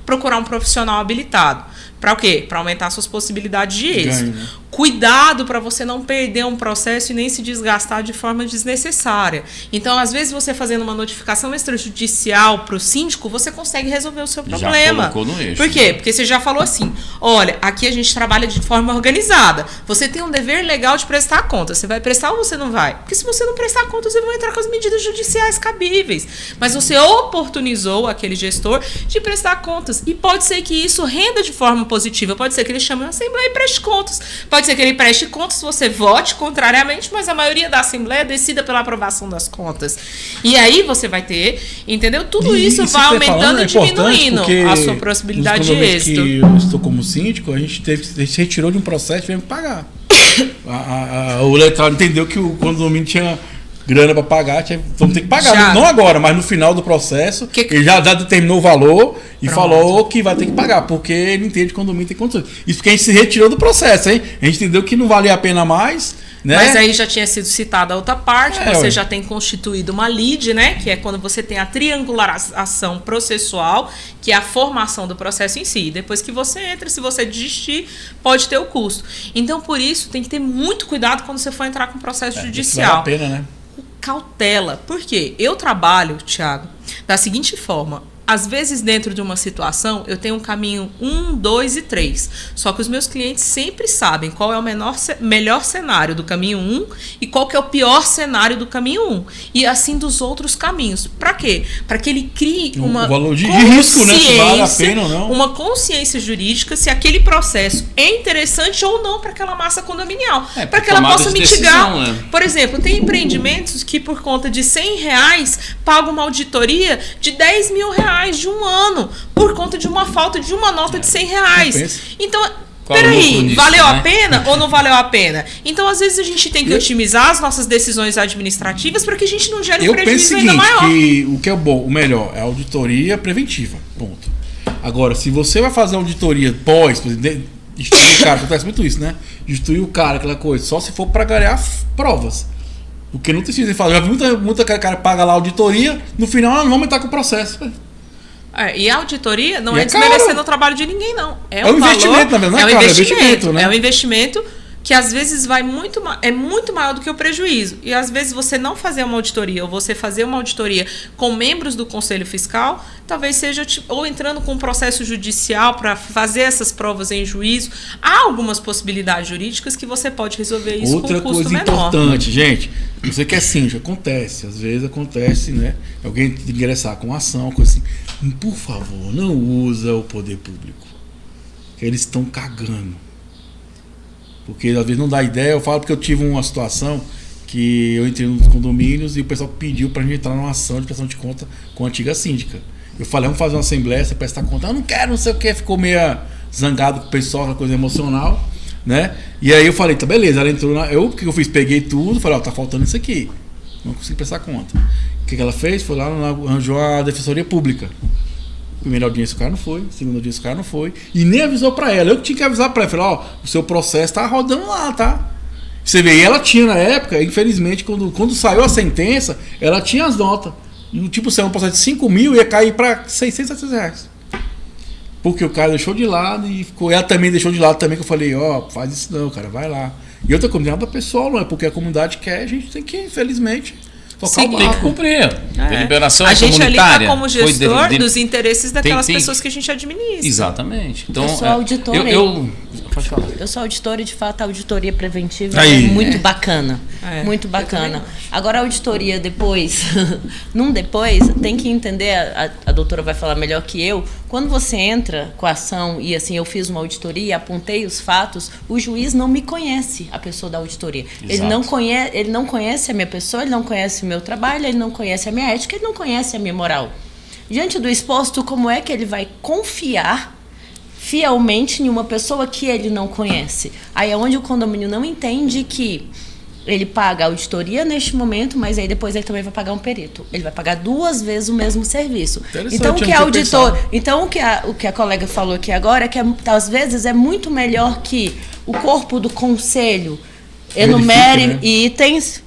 S4: procurar um profissional habilitado. Para o quê? Para aumentar suas possibilidades de êxito.
S1: Ganho, né?
S4: Cuidado para você não perder um processo e nem se desgastar de forma desnecessária. Então, às vezes, você fazendo uma notificação extrajudicial para o síndico, você consegue resolver o seu problema.
S3: Já colocou no eixo.
S4: Por quê? Porque você já falou assim, olha, aqui a gente trabalha de forma organizada. Você tem um dever legal de prestar conta. Você vai prestar ou você não vai? Porque se você não prestar conta, você vai entrar com as medidas judiciais cabíveis. Mas você oportunizou aquele gestor de prestar contas. E pode ser que isso renda de forma positiva. Pode ser que ele chame uma assembleia e preste contas. Pode ser que ele preste contas, você vote contrariamente, mas a maioria da Assembleia decida pela aprovação das contas. E aí você vai ter, entendeu? Tudo isso vai aumentando e diminuindo a sua possibilidade de êxito.
S1: Que eu estou como síndico, a gente se retirou de um processo e tivemos que pagar. O letrado entendeu que o condomínio tinha grana para pagar, vamos ter que pagar.
S4: Já.
S1: Não agora, mas no final do processo, ele já determinou o valor e
S4: Pronto.
S1: falou que vai ter que pagar, porque ele entende que o condomínio tem condições. Isso porque a gente se retirou do processo, hein? A gente entendeu que não valia a pena mais, né?
S4: Mas aí já tinha sido citada a outra parte,
S1: É,
S4: você
S1: ué.
S4: já tem constituído uma lide, né? Que é quando você tem a triangularização processual, que é a formação do processo em si. Depois que você entra, se você desistir, pode ter o custo. Então, por isso, tem que ter muito cuidado quando você for entrar com o processo judicial.
S1: Vale a pena, né?
S4: Cautela. Por quê? Eu trabalho, Thiago, da seguinte forma. Às vezes, dentro de uma situação, eu tenho um caminho 1, 2 e 3. Só que os meus clientes sempre sabem qual é o melhor cenário do caminho 1 e qual que é o pior cenário do caminho 1. E assim dos outros caminhos. Para quê? Para que ele crie uma
S1: valor de risco, né? Se vale a pena ou não.
S4: Uma consciência jurídica se aquele processo é interessante ou não para aquela massa condominial. Para que ela
S3: tomada
S4: possa
S3: de
S4: mitigar.
S3: decisão, né?
S4: Por exemplo, tem empreendimentos que por conta de R$100 pagam uma auditoria de R$10 mil de um ano por conta de uma falta de uma nota de R$100. Então,
S3: Qual o lucro
S4: peraí,
S3: nisso,
S4: valeu
S3: né?
S4: a pena ou não valeu a pena? Então, às vezes, a gente tem que otimizar as nossas decisões administrativas para que a gente não gere um
S1: Eu penso o
S4: prejuízo ainda
S1: seguinte,
S4: maior.
S1: que o que é bom, o melhor, é a auditoria preventiva, ponto. Agora, se você vai fazer auditoria pós, por exemplo, destruir o cara, acontece muito isso, né? Destruir o cara, aquela coisa, só se for para ganhar provas. Porque não tem sentido fazer. Já vi muita cara paga lá a auditoria, no final não vamos entrar com o processo.
S4: E a auditoria não
S1: E
S4: é
S1: é
S4: desmerecendo
S1: caro.
S4: o trabalho de ninguém, não.
S1: É um investimento, na verdade, não é caro, é investimento, né?
S4: É um investimento que às vezes é muito maior do que o prejuízo. E às vezes você não fazer uma auditoria ou você fazer uma auditoria com membros do Conselho Fiscal, talvez seja ou entrando com um processo judicial para fazer essas provas em juízo. Há algumas possibilidades jurídicas que você pode resolver isso
S1: Outra
S4: com um custo
S1: coisa
S4: menor.
S1: importante, gente, você que é síndico, acontece, às vezes acontece, né? Alguém ingressar com ação, coisa assim. Por favor, não usa o poder público. Que eles estão cagando. Porque às vezes não dá ideia. Eu falo porque eu tive uma situação que eu entrei nos condomínios e o pessoal pediu pra gente entrar numa ação de prestação de conta com a antiga síndica. Eu falei, vamos fazer uma assembleia, você prestar conta. Eu não quero, não sei o que. Ficou meio zangado com o pessoal, aquela coisa emocional, né? E aí eu falei, tá beleza. Ela entrou o que eu fiz? Peguei tudo, falei, ó, tá faltando isso aqui. Não consegui prestar conta. O que ela fez? Foi lá, arranjou a defensoria pública. Primeira audiência o cara não foi, segunda audiência o cara não foi. E nem avisou pra ela. Eu que tinha que avisar pra ela. Falei, ó, o seu processo tá rodando lá, tá? Você vê, e ela tinha na época, infelizmente, quando saiu a sentença, ela tinha as notas. E tipo, se era um processo de 5 mil, ia cair pra 600, 700 reais. Porque o cara deixou de lado e ficou. Ela também deixou de lado também, que eu falei, ó, faz isso não, cara, vai lá. E outra coisa, nada pessoal, não é porque a comunidade quer, a gente tem que, infelizmente, tocar o
S3: Tem que
S1: barco.
S3: cumprir. Deliberação
S4: A gente ali
S3: comunitária.
S4: está como
S3: Foi
S4: gestor
S3: de-
S4: dos interesses daquelas
S3: tem-
S4: pessoas que a gente administra.
S3: Exatamente. Então,
S2: Eu sou auditora.
S3: Pode falar.
S2: Eu sou auditora e, de fato, a auditoria preventiva
S1: Aí.
S2: é muito bacana.
S4: É,
S2: Muito
S4: eu
S2: bacana.
S4: também
S2: Agora, a auditoria depois, tem que entender, a doutora vai falar melhor que eu, quando você entra com a ação e assim, eu fiz uma auditoria, apontei os fatos, o juiz não me conhece, a pessoa da auditoria. Ele não conhece a minha pessoa, ele não conhece o meu trabalho, ele não conhece a minha ética, ele não conhece a minha moral. Diante do exposto, como é que ele vai confiar fielmente em uma pessoa que ele não conhece? Aí é onde o condomínio não entende que ele paga a auditoria neste momento, mas aí depois ele também vai pagar um perito. Ele vai pagar 2 vezes o mesmo serviço.
S1: Interessante,
S2: Então, o que
S1: eu não
S2: é
S1: tinha
S2: auditor,
S1: pensado.
S2: então o que a colega falou aqui agora é que às vezes é muito melhor que o corpo do conselho enumere
S1: Verifique, né?
S2: itens,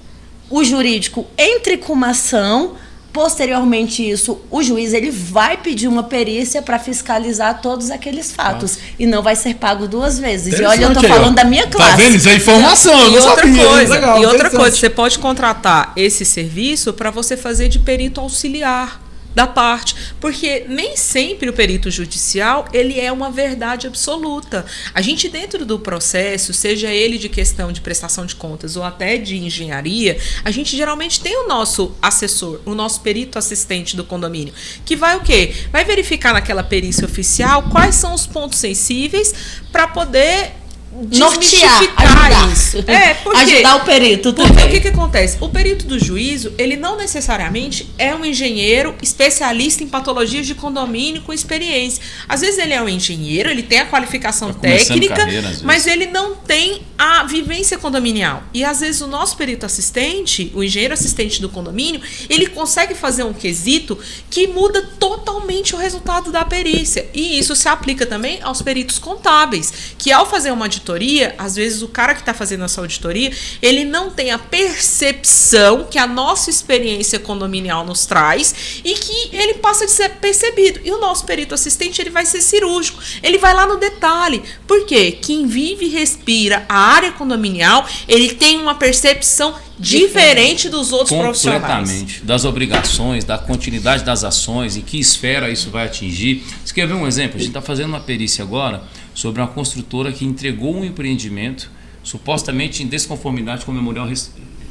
S2: o jurídico entre com uma ação. Posteriormente isso, o juiz ele vai pedir uma perícia para fiscalizar todos aqueles fatos e não vai ser pago 2 vezes. E olha, eu tô
S1: Interessante aí, ó.
S2: falando da minha classe.
S1: Tá vendo? Isso é informação, eu
S4: E
S1: não
S4: outra
S1: sabia.
S4: coisa,
S1: Legal,
S4: e outra
S1: interessante.
S4: coisa, você pode contratar esse serviço para você fazer de perito auxiliar da parte, porque nem sempre o perito judicial ele é uma verdade absoluta. A gente dentro do processo, seja ele de questão de prestação de contas ou até de engenharia, a gente geralmente tem o nosso assessor, o nosso perito assistente do condomínio, que vai o quê? Vai verificar naquela perícia oficial quais são os pontos sensíveis para poder
S2: nortear,
S4: desmistificar
S2: ajudar.
S4: isso. Porque,
S2: Ajudar o perito
S4: porque
S2: também.
S4: o que acontece? O perito do juízo, ele não necessariamente é um engenheiro especialista em patologias de condomínio com experiência. Às vezes ele é um engenheiro, ele tem a qualificação
S3: Tá começando
S4: técnica,
S3: carreira, às vezes.
S4: mas ele não tem a vivência condominial. E às vezes o nosso perito assistente, o engenheiro assistente do condomínio, ele consegue fazer um quesito que muda totalmente o resultado da perícia. E isso se aplica também aos peritos contábeis, que ao fazer uma auditoria, às vezes o cara que está fazendo essa auditoria, ele não tem a percepção que a nossa experiência condominial nos traz e que ele passa de ser percebido. E o nosso perito assistente, ele vai ser cirúrgico, ele vai lá no detalhe. Por quê? Quem vive e respira a área condominial, ele tem uma percepção diferente dos outros profissionais.
S3: Completamente. Das obrigações, da continuidade das ações, em que esfera isso vai atingir. Você quer ver um exemplo? A gente está fazendo uma perícia agora sobre uma construtora que entregou um empreendimento supostamente em desconformidade com o memorial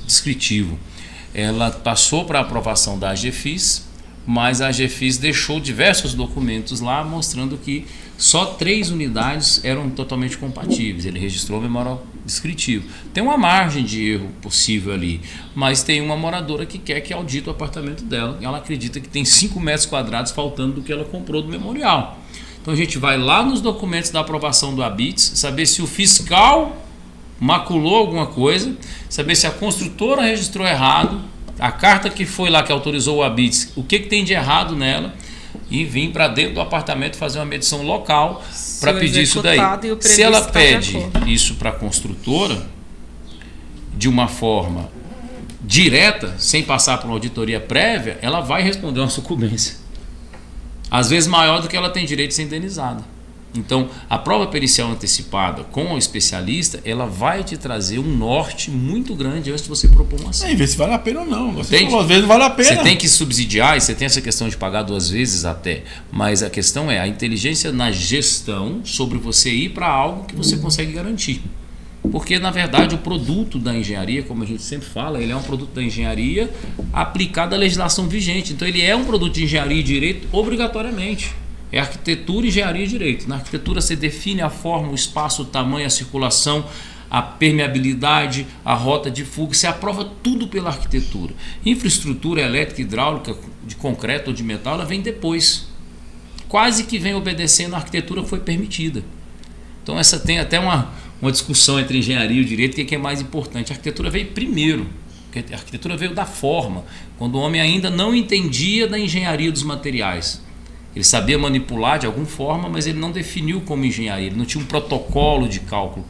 S3: descritivo. Ela passou para a aprovação da AGFIS, mas a AGFIS deixou diversos documentos lá mostrando que só 3 unidades eram totalmente compatíveis. Ele registrou o memorial descritivo. Tem uma margem de erro possível ali, mas tem uma moradora que quer que audite o apartamento dela. Ela acredita que tem 5 metros quadrados faltando do que ela comprou do memorial. Então a gente vai lá nos documentos da aprovação do ABITS, saber se o fiscal maculou alguma coisa, saber se a construtora registrou errado, a carta que foi lá que autorizou o ABITS, o que tem de errado nela, e vir para dentro do apartamento fazer uma medição local para pedir isso daí. Se ela pede isso para a construtora de uma forma direta, sem passar por uma auditoria prévia, ela vai responder uma sucumbência. Às vezes maior do que ela tem direito de ser indenizada. Então, a prova pericial antecipada com o especialista, ela vai te trazer um norte muito grande antes de você propor uma ação.
S1: E ver se vale a pena ou não. Você falou, às vezes não vale a pena.
S3: Você tem que subsidiar e você tem essa questão de pagar 2 vezes até. Mas a questão é a inteligência na gestão sobre você ir para algo que você consegue garantir. Porque, na verdade, o produto da engenharia, como a gente sempre fala, ele é um produto da engenharia aplicado à legislação vigente. Então, ele é um produto de engenharia e direito obrigatoriamente. É arquitetura, engenharia e direito. Na arquitetura você define a forma, o espaço, o tamanho, a circulação, a permeabilidade, a rota de fuga. Você aprova tudo pela arquitetura. Infraestrutura elétrica, hidráulica, de concreto ou de metal, ela vem depois. Quase que vem obedecendo a arquitetura que foi permitida. Então essa tem até uma discussão entre engenharia e o direito, que é mais importante. A arquitetura veio primeiro. A arquitetura veio da forma, quando o homem ainda não entendia da engenharia dos materiais. Ele sabia manipular de alguma forma, mas ele não definiu como engenharia, ele não tinha um protocolo de cálculo.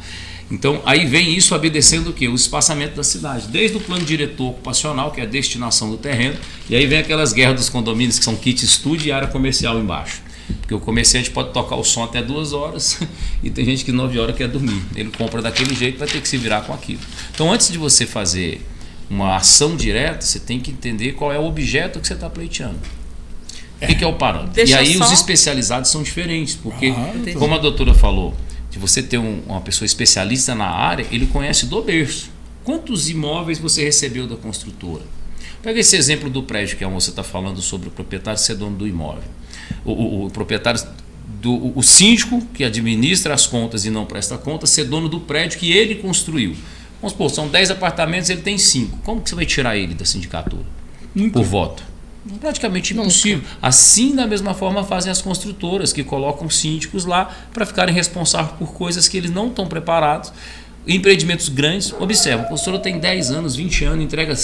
S3: Então, aí vem isso obedecendo o quê? O espaçamento da cidade, desde o plano diretor ocupacional, que é a destinação do terreno, e aí vem aquelas guerras dos condomínios, que são kit estúdio e área comercial embaixo. Porque o comerciante pode tocar o som até 2 horas e tem gente que 9 horas quer dormir. Ele compra daquele jeito, vai ter que se virar com aquilo. Então, antes de você fazer uma ação direta, você tem que entender qual é o objeto que você está pleiteando. O que é o parâmetro? E aí os especializados são diferentes, porque, como a doutora falou, de você ter uma pessoa especialista na área, ele conhece do berço. Quantos imóveis você recebeu da construtora? Pega esse exemplo do prédio que a moça está falando sobre o proprietário ser dono do imóvel. O proprietário, o síndico que administra as contas e não presta conta, ser dono do prédio que ele construiu. Vamos supor, são 10 apartamentos, ele tem 5. Como que você vai tirar ele da sindicatura? Por voto? Praticamente impossível. Nunca. Assim, da mesma forma, fazem as construtoras, que colocam síndicos lá para ficarem responsáveis por coisas que eles não estão preparados. Empreendimentos grandes, observa, a construtora tem 10 anos, 20 anos, entrega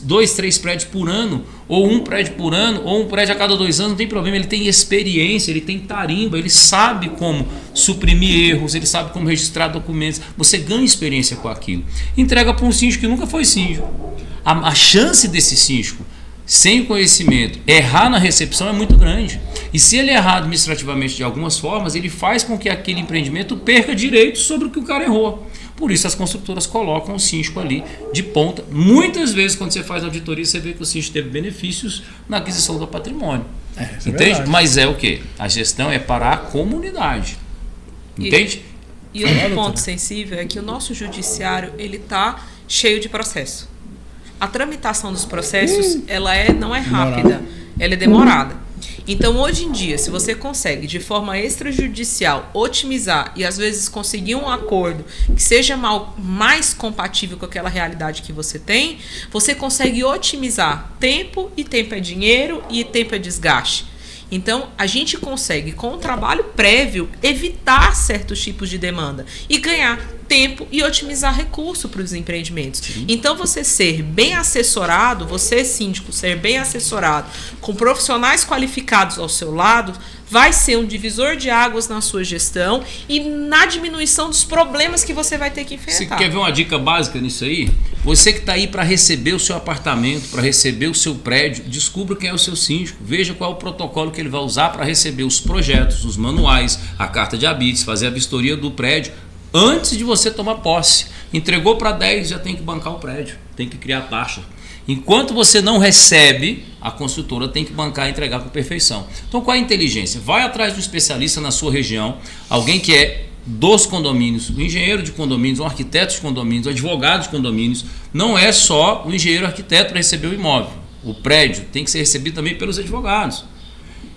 S3: 2, 3 prédios por ano, ou 1 prédio por ano, ou 1 prédio a cada 2 anos, não tem problema, ele tem experiência, ele tem tarimba, ele sabe como suprimir erros, ele sabe como registrar documentos, você ganha experiência com aquilo. Entrega para um síndico que nunca foi síndico. A chance desse síndico, sem conhecimento, errar na recepção é muito grande. E se ele errar administrativamente de algumas formas, ele faz com que aquele empreendimento perca direitos sobre o que o cara errou. Por isso as construtoras colocam o síndico ali de ponta. Muitas vezes, quando você faz auditoria, você vê que o síndico teve benefícios na aquisição do patrimônio. Entende? Mas é o quê? A gestão é para a comunidade. Entende?
S4: E outro ponto sensível é que o nosso judiciário ele está cheio de processo. A tramitação dos processos ela não é rápida, ela é demorada. Então, hoje em dia, se você consegue, de forma extrajudicial, otimizar e às vezes conseguir um acordo que seja mais compatível com aquela realidade que você tem, você consegue otimizar tempo, e tempo é dinheiro, e tempo é desgaste. Então, a gente consegue, com o trabalho prévio, evitar certos tipos de demanda e ganhar tempo e otimizar recurso para os empreendimentos. Sim. Então, você ser bem assessorado, você, síndico, ser bem assessorado, com profissionais qualificados ao seu lado, vai ser um divisor de águas na sua gestão e na diminuição dos problemas que você vai ter que enfrentar.
S3: Você quer ver uma dica básica nisso aí? Você que está aí para receber o seu apartamento, para receber o seu prédio, descubra quem é o seu síndico, veja qual é o protocolo que ele vai usar para receber os projetos, os manuais, a carta de habites, fazer a vistoria do prédio, antes de você tomar posse. Entregou para 10, já tem que bancar o prédio, tem que criar taxa. Enquanto você não recebe, a construtora tem que bancar e entregar com perfeição. Então, qual é a inteligência? Vai atrás de um especialista na sua região, alguém que é dos condomínios, um engenheiro de condomínios, um arquiteto de condomínios, um advogado de condomínios. Não é só o engenheiro arquiteto para receber o imóvel. O prédio tem que ser recebido também pelos advogados.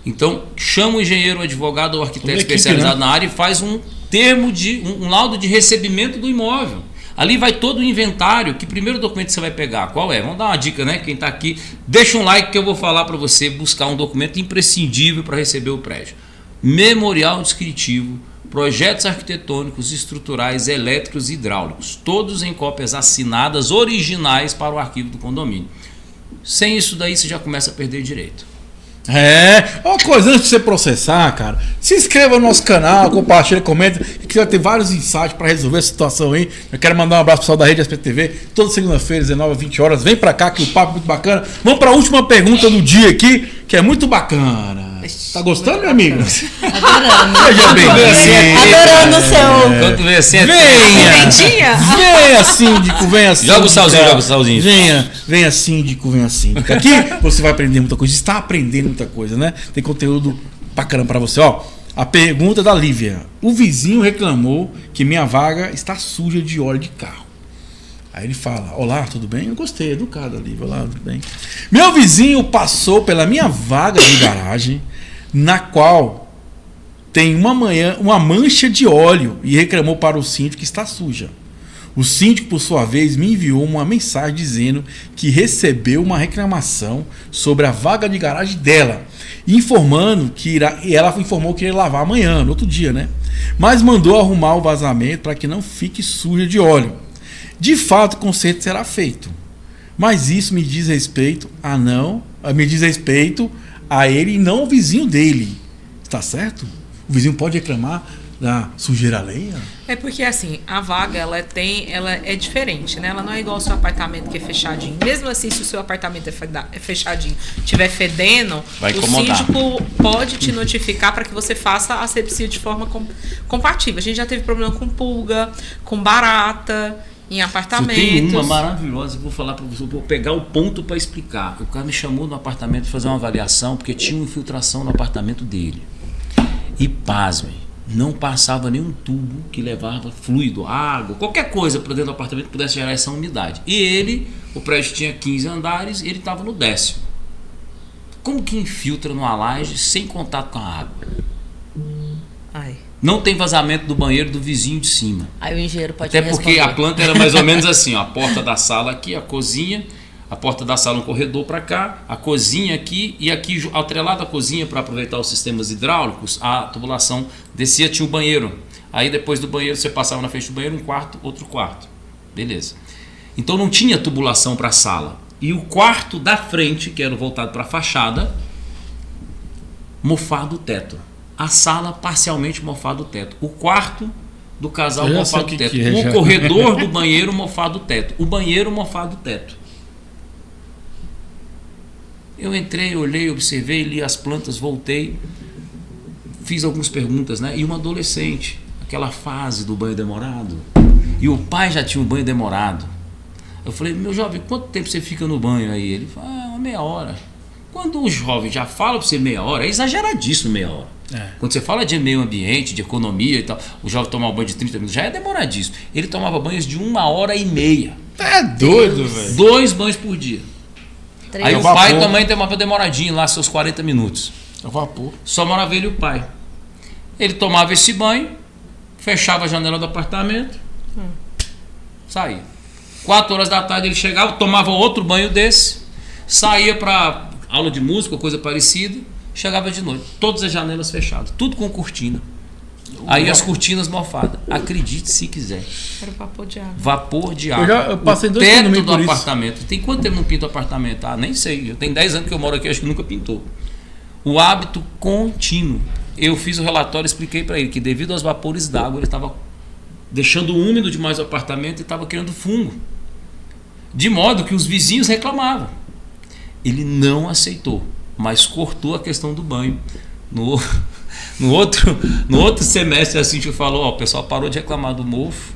S3: Então, chama o engenheiro, o advogado ou o arquiteto especializado na área e faz um termo um laudo de recebimento do imóvel. Ali vai todo o inventário. Que primeiro documento que você vai pegar? Qual é? Vamos dar uma dica, né? Quem está aqui, deixa um like que eu vou falar para você buscar um documento imprescindível para receber o prédio. Memorial descritivo, projetos arquitetônicos, estruturais, elétricos e hidráulicos. Todos em cópias assinadas, originais para o arquivo do condomínio. Sem isso daí você já começa a perder direito.
S1: Uma coisa, antes de você processar, cara, se inscreva no nosso canal, compartilha, comenta, que vai ter vários insights para resolver a situação aí. Eu quero mandar um abraço pro pessoal da Rede SPTV, toda segunda-feira, 19 20 horas. Vem pra cá que o papo é muito bacana. Vamos para a última pergunta do dia aqui, que é muito bacana. Tá gostando, meu amigo?
S2: Adorando.
S1: Seja bem-vindo.
S2: Adorando o seu...
S3: Quando vem assim,
S1: Venha, síndico, venha, síndico.
S3: Joga o salzinho.
S1: Venha, síndico, venha, síndico. Aqui você vai aprender muita coisa, está aprendendo muita coisa, né? Tem conteúdo bacana para você, ó. A pergunta da Lívia. O vizinho reclamou que minha vaga está suja de óleo de carro. Aí ele fala: olá, tudo bem? Eu gostei, educado, Lívia. Olá, tudo bem? Meu vizinho passou pela minha vaga de garagem, na qual tem uma mancha de óleo, e reclamou para o síndico que está suja. O síndico, por sua vez, me enviou uma mensagem dizendo que recebeu uma reclamação sobre a vaga de garagem dela, informando que ela informou que iria lavar amanhã, no outro dia, né? Mas mandou arrumar o vazamento para que não fique suja de óleo. De fato, o conserto será feito, mas isso me diz respeito a ele e não ao vizinho dele. Está certo? O vizinho pode reclamar da sujeira alheia?
S4: É porque assim, a vaga ela é diferente, né? Ela não é igual ao seu apartamento que é fechadinho. Mesmo assim, se o seu apartamento é fechadinho, estiver fedendo, o síndico pode te notificar para que você faça a asepsia de forma compatível. A gente já teve problema com pulga, com barata em apartamentos.
S3: Eu tenho uma maravilhosa, vou falar para você, vou pegar o ponto para explicar. O cara me chamou no apartamento para fazer uma avaliação porque tinha uma infiltração no apartamento dele. E pasmem, não passava nenhum tubo que levava fluido, água, qualquer coisa para dentro do apartamento que pudesse gerar essa umidade. E o prédio tinha 15 andares e ele estava no 10º. Como que infiltra numa laje sem contato com a água? Não tem vazamento do banheiro do vizinho de cima.
S2: Aí o engenheiro pode
S3: até porque a planta era mais ou menos assim, ó, a porta da sala aqui, a cozinha, a porta da sala um corredor para cá, a cozinha aqui, e aqui atrelado à cozinha para aproveitar os sistemas hidráulicos, a tubulação descia, tinha o banheiro. Aí depois do banheiro você passava na frente do banheiro, um quarto, outro quarto. Beleza. Então não tinha tubulação para a sala. E o quarto da frente, que era voltado para a fachada, mofado o teto. A sala parcialmente mofado o teto. O quarto do casal mofado o teto. O corredor do banheiro mofado o teto. O banheiro mofado o teto. Eu entrei, olhei, observei, li as plantas, voltei, fiz algumas perguntas, né? E uma adolescente, aquela fase do banho demorado. E o pai já tinha um banho demorado. Eu falei: meu jovem, quanto tempo você fica no banho aí? Ele falou: uma meia hora. Quando o jovem já fala para você meia hora, é exageradíssimo meia hora. Quando você fala de meio ambiente, de economia e tal, o jovem tomar um banho de 30 minutos já é demoradíssimo. Ele tomava banhos de 1h30.
S1: É doido, velho.
S3: 2 banhos por dia. Aí o pai também tomava demoradinho lá, seus 40 minutos.
S1: É vapor.
S3: Só morava ele e o pai. Ele tomava esse banho, fechava a janela do apartamento, saía. 4 horas da tarde ele chegava, tomava outro banho desse, saía para aula de música, coisa parecida, chegava de noite. Todas as janelas fechadas, tudo com cortina. Aí as cortinas mofadas. Acredite se quiser.
S4: Era vapor de água.
S3: Vapor de água.
S1: Eu passei 2
S3: teto
S1: condomínios
S3: do
S1: por isso.
S3: apartamento. Tem quanto tempo não pinta o apartamento? Ah, nem sei. Eu tenho 10 anos que eu moro aqui, acho que nunca pintou. O hábito contínuo. Eu fiz o relatório, expliquei para ele que devido aos vapores d'água, ele estava deixando úmido demais o apartamento e estava criando fungo. De modo que os vizinhos reclamavam. Ele não aceitou, mas cortou a questão do banho. No outro semestre, a Cíntia falou, ó, o pessoal parou de reclamar do mofo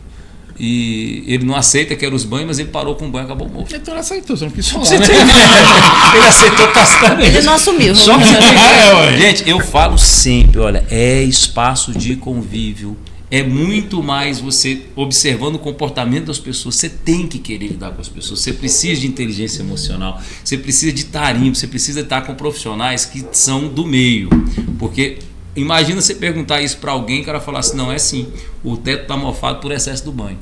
S3: e ele não aceita que era os banhos, mas ele parou com o banho e acabou o mofo.
S1: Então ele aceitou, você não quis falar,
S3: Você
S1: né?
S3: tem- Ele aceitou cascamente.
S2: Ele não assumiu.
S3: Só que você tem-
S1: ué.
S3: Gente, eu falo sempre, olha, é espaço de convívio. É muito mais você observando o comportamento das pessoas. Você tem que querer lidar com as pessoas. Você precisa de inteligência emocional. Você precisa de tarimbo. Você precisa estar com profissionais que são do meio. Porque imagina você perguntar isso para alguém e o cara falar assim, não, é assim, o teto está mofado por excesso do banho.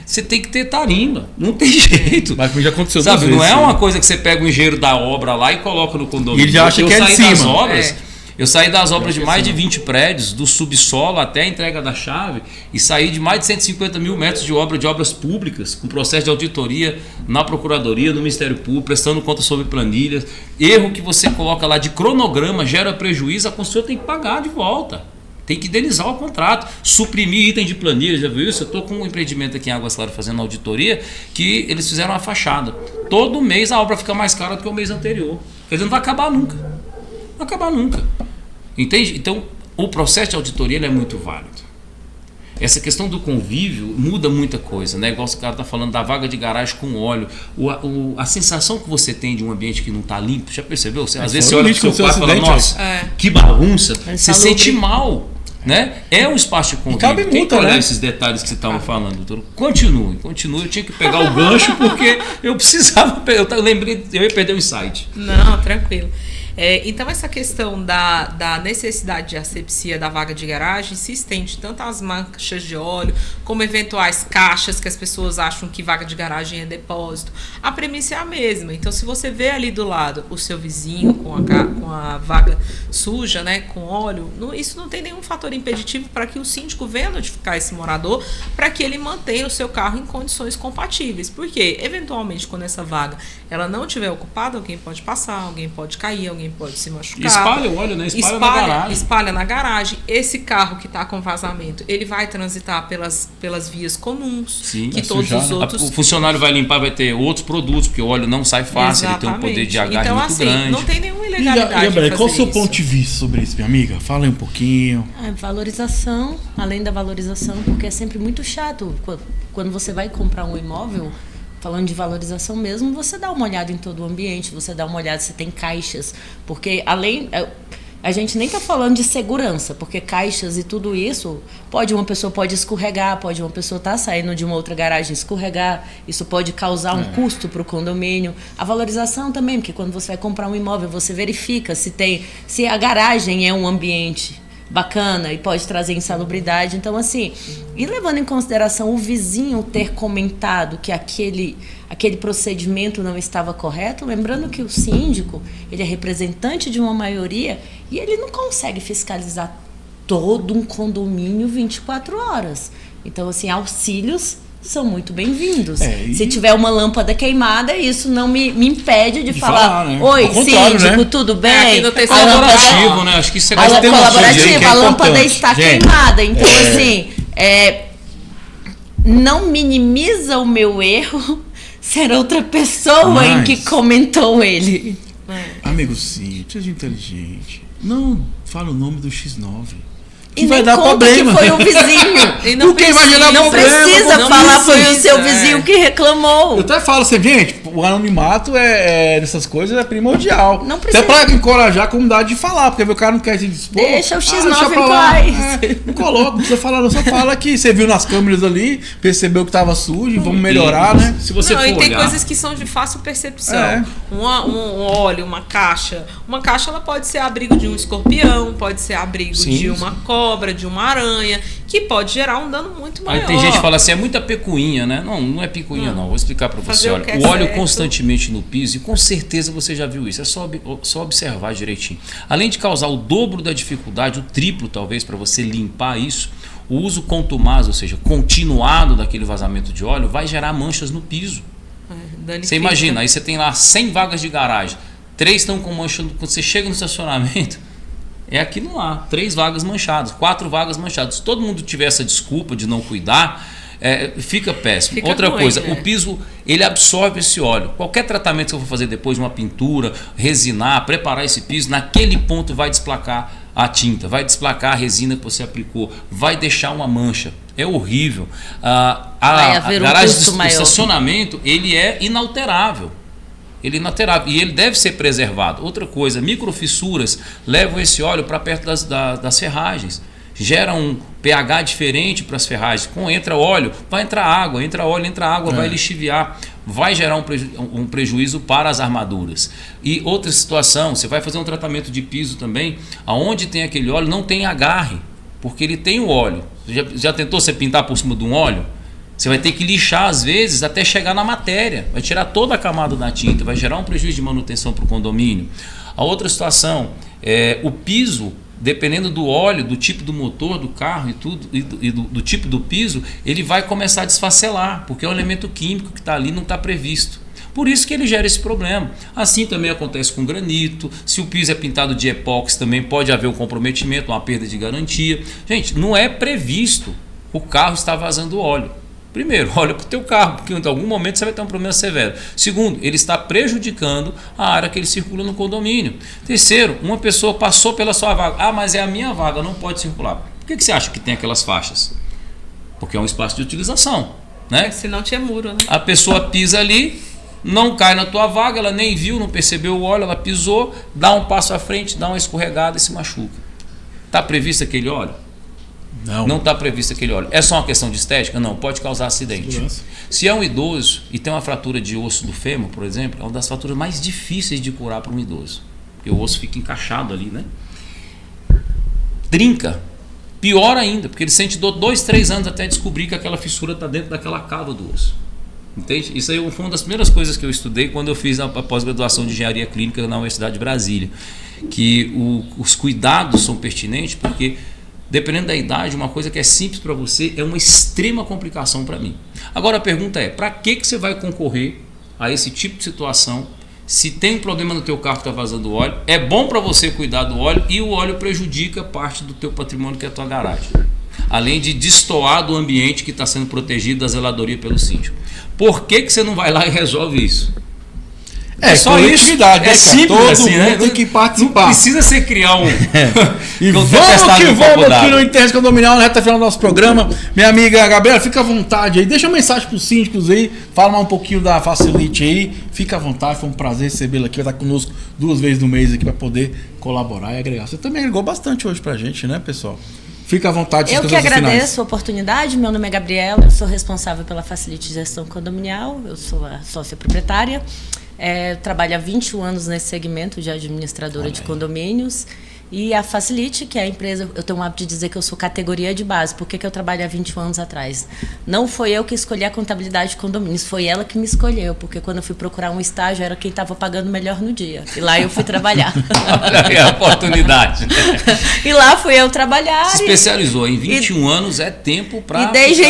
S3: Você tem que ter tarimba. Não tem jeito.
S1: Mas já aconteceu
S3: Sabe,
S1: duas
S3: não é
S1: vezes,
S3: uma
S1: sim.
S3: coisa que você pega o engenheiro da obra lá e coloca no condomínio.
S1: E ele já acha que é de
S3: saí das
S1: cima.
S3: obras. Eu saí das obras de
S1: que é
S3: mais de
S1: cima.
S3: 20 prédios, do subsolo até a entrega da chave, e saí de mais de 150 mil metros de obras públicas, com processo de auditoria na Procuradoria, no Ministério Público, prestando conta sobre planilhas. Erro que você coloca lá de cronograma gera prejuízo, a construção tem que pagar de volta. Tem que indenizar o contrato, suprimir item de planilha, já viu isso? Eu estou com um empreendimento aqui em Águas Claras fazendo auditoria, que eles fizeram uma fachada. Todo mês a obra fica mais cara do que o mês anterior. Quer dizer, não vai acabar nunca. Não vai acabar nunca. Entende? Então, o processo de auditoria ele é muito válido. Essa questão do convívio muda muita coisa, né? Igual o cara está falando da vaga de garagem com óleo. A sensação que você tem de um ambiente que não está limpo, já percebeu? Você, às vezes você olha para o seu quarto e fala, nossa, que bagunça. Você sente mal. Né? É um espaço de convívio.
S1: cabe
S3: Tem
S1: multa,
S3: que olhar
S1: né?
S3: esses detalhes que você estava falando, doutor. Continue. Eu tinha que pegar o gancho porque eu precisava. Eu lembrei, eu ia perder o insight.
S4: Não, tranquilo. Então, essa questão da necessidade de asepsia da vaga de garagem se estende tanto às manchas de óleo, como eventuais caixas que as pessoas acham que vaga de garagem é depósito. A premissa é a mesma. Então, se você vê ali do lado o seu vizinho com a vaga suja, né, com óleo, isso não tem nenhum fator impeditivo para que o síndico venha notificar esse morador para que ele mantenha o seu carro em condições compatíveis. Porque, eventualmente, quando essa vaga ela não estiver ocupada, alguém pode passar, alguém pode cair, alguém pode se machucar.
S3: Espalha o óleo, né? Espalha na garagem.
S4: Espalha na garagem. Esse carro que está com vazamento, ele vai transitar pelas vias comuns.
S3: Sim,
S4: que
S1: vai
S4: todos
S1: sujar,
S4: os
S1: né?
S4: outros...
S3: O funcionário vai limpar, vai ter outros produtos, porque o óleo não sai fácil, ele tem um poder de agarre
S4: então,
S3: muito
S4: assim,
S3: grande.
S4: não tem nenhuma
S1: E
S4: ilegalidade em
S1: Gabriela, qual o
S4: fazer
S1: seu
S4: isso.
S1: ponto de vista sobre isso, minha amiga? Fala aí um pouquinho.
S2: A valorização, além da valorização, porque é sempre muito chato. Quando você vai comprar um imóvel, falando de valorização mesmo, você dá uma olhada em todo o ambiente, você dá uma olhada se tem caixas, porque além... A gente nem está falando de segurança, porque caixas e tudo isso, uma pessoa pode escorregar, uma pessoa estar saindo de uma outra garagem escorregar, isso pode causar um custo para o condomínio. A valorização também, porque quando você vai comprar um imóvel, você verifica se a garagem é um ambiente bacana e pode trazer insalubridade. Então, assim, e levando em consideração o vizinho ter comentado que aquele procedimento não estava correto, lembrando que o síndico, ele é representante de uma maioria e ele não consegue fiscalizar todo um condomínio 24 horas. Então, assim, auxílios são muito bem-vindos. Se tiver uma lâmpada queimada, isso não me impede de falar,
S1: né?
S2: oi,
S1: Ao contrário,
S2: síndico,
S1: né?
S2: tudo bem?
S4: Aqui no
S3: É
S4: terceiro
S3: colaborativo, né? Acho que isso é
S2: A
S1: tem uma coisa aí que
S2: colaborativa,
S1: é
S2: a lâmpada
S1: importante.
S2: está
S1: Gente,
S2: queimada. Então, assim, não minimiza o meu erro ser outra pessoa em que comentou ele.
S1: Amigo, sim, seja inteligente. Não fala o nome do X9.
S2: E
S1: vai
S2: nem
S1: dar
S2: conta
S1: problema.
S2: que foi o vizinho.
S4: E não
S1: Porque vai gerar
S2: Não
S1: problema.
S2: precisa
S4: não
S2: falar, foi o
S4: precisa,
S2: seu vizinho que reclamou.
S1: Eu até falo assim, gente, o anonimato dessas coisas é primordial.
S2: Não precisa.
S1: Até pra encorajar a comunidade de falar, porque o cara não quer se dispor.
S2: Deixa o X9
S1: deixa pra
S2: em
S1: lá.
S2: paz.
S1: Não coloca, não precisa falar, não. Só fala que você viu nas câmeras ali, percebeu que tava sujo, vamos melhorar, né?
S3: Se você
S4: não,
S3: for
S4: e tem
S3: olhar,
S4: coisas que são de fácil percepção.
S1: É.
S4: Um óleo, uma caixa. Uma caixa ela pode ser abrigo de um escorpião, pode ser abrigo
S3: Sim,
S4: de uma cobra, de uma aranha, que pode gerar um dano muito maior.
S3: aí tem gente que fala assim, é muita picuinha, né? Não, não é picuinha não. Vou explicar para você.
S4: Fazer o
S3: Olha,
S4: que é
S3: o óleo
S4: certo.
S3: constantemente no piso, e com certeza você já viu isso. É só observar direitinho. Além de causar o dobro da dificuldade, o triplo talvez, para você limpar isso, o uso contumaz, ou seja, continuado daquele vazamento de óleo, vai gerar manchas no piso.
S4: Danifica.
S3: Você imagina, aí você tem lá 100 vagas de garagem, 3 estão com mancha. Quando você chega no estacionamento, é aquilo lá, 3 vagas manchadas, 4 vagas manchadas. Se todo mundo tiver essa desculpa de não cuidar, fica péssimo.
S4: Fica
S3: Outra
S4: ruim,
S3: coisa,
S4: né?
S3: o piso, ele absorve esse óleo. Qualquer tratamento que eu for fazer depois, uma pintura, resinar, preparar esse piso, naquele ponto vai desplacar a tinta, vai desplacar a resina que você aplicou, vai deixar uma mancha. É horrível.
S2: Vai haver
S3: A garagem
S2: custo
S3: de
S2: maior.
S3: estacionamento, ele é inalterável. Ele é inalterável e ele deve ser preservado. Outra coisa, microfissuras levam esse óleo para perto das ferragens. Gera um pH diferente para as ferragens. Quando entra óleo, vai entrar água, entra óleo, entra água, vai lixiviar, vai gerar um prejuízo para as armaduras. E outra situação, você vai fazer um tratamento de piso também, aonde tem aquele óleo não tem agarre, porque ele tem o óleo. Já tentou você pintar por cima de um óleo? Você vai ter que lixar às vezes até chegar na matéria, vai tirar toda a camada da tinta, vai gerar um prejuízo de manutenção para o condomínio. A outra situação, o piso, dependendo do óleo, do tipo do motor do carro e tudo, e do tipo do piso, ele vai começar a desfacelar, porque é um elemento químico que está ali, não está previsto. Por isso que ele gera esse problema. Assim também acontece com granito. Se o piso é pintado de epóxi, também pode haver um comprometimento, uma perda de garantia. Gente, não é previsto o carro estar vazando óleo. Primeiro, olha para o teu carro, porque em algum momento você vai ter um problema severo. Segundo, ele está prejudicando a área que ele circula no condomínio. Terceiro, uma pessoa passou pela sua vaga. Ah, mas é a minha vaga, não pode circular. Por que você acha que tem aquelas faixas? Porque é um espaço de utilização, né?
S4: Se não tinha muro, né?
S3: A pessoa pisa ali, não cai na tua vaga, ela nem viu, não percebeu o óleo, ela pisou, dá um passo à frente, dá uma escorregada e se machuca. Está previsto aquele óleo? Não está previsto aquele óleo. É só uma questão de estética? Não, pode causar acidente.
S1: Segurança.
S3: Se é um idoso e tem uma fratura de osso do fêmur, por exemplo, é uma das fraturas mais difíceis de curar para um idoso. Porque o osso fica encaixado ali, né? Trinca. Pior ainda, porque ele sente dor 2, 3 anos até descobrir que aquela fissura está dentro daquela cava do osso. Entende? Isso aí foi uma das primeiras coisas que eu estudei quando eu fiz a pós-graduação de engenharia clínica na Universidade de Brasília. Que os cuidados são pertinentes, porque dependendo da idade, uma coisa que é simples para você é uma extrema complicação para mim. Agora a pergunta é, para que você vai concorrer a esse tipo de situação se tem um problema no teu carro que está vazando óleo? É bom para você cuidar do óleo e o óleo prejudica parte do teu patrimônio que é a tua garagem. Além de destoar do ambiente que está sendo protegido da zeladoria pelo síndico. Por que você não vai lá e resolve isso?
S1: É só isso.
S3: É
S1: Cara.
S3: simples
S1: Todo
S3: assim,
S1: mundo
S3: né?
S1: tem que participar.
S3: Não precisa você criar um...
S1: E
S3: um
S1: vamos
S3: tempestade
S1: que
S3: no
S1: vamos
S3: copo
S1: aqui
S3: d'água.
S1: no Interesse Condominial, na reta final do nosso programa. Minha amiga Gabriela, fica à vontade aí. Deixa uma mensagem para os síndicos aí. Fala um pouquinho da Facilite aí. Fica à vontade, foi um prazer recebê-la aqui. Vai estar conosco 2 vezes no mês aqui para poder colaborar e agregar. Você também agregou bastante hoje pra gente, né, pessoal? Fica à vontade.
S2: Eu
S1: suas
S2: que
S1: considerações finais.
S2: agradeço a oportunidade. Meu nome é Gabriela, eu sou responsável pela Facilite Gestão Condominial, eu sou a sócia proprietária. Trabalho há 21 anos nesse segmento de administradora de condomínios. E a Facilite, que é a empresa, eu tenho o hábito de dizer que eu sou categoria de base. Por que eu trabalho há 21 anos atrás? Não foi eu que escolhi a contabilidade de condomínios, foi ela que me escolheu. Porque quando eu fui procurar um estágio, era quem estava pagando melhor no dia. E lá eu fui trabalhar.
S3: Olha aí a oportunidade.
S2: E lá fui eu trabalhar.
S3: Se especializou em 21 anos, é tempo para...
S2: E desde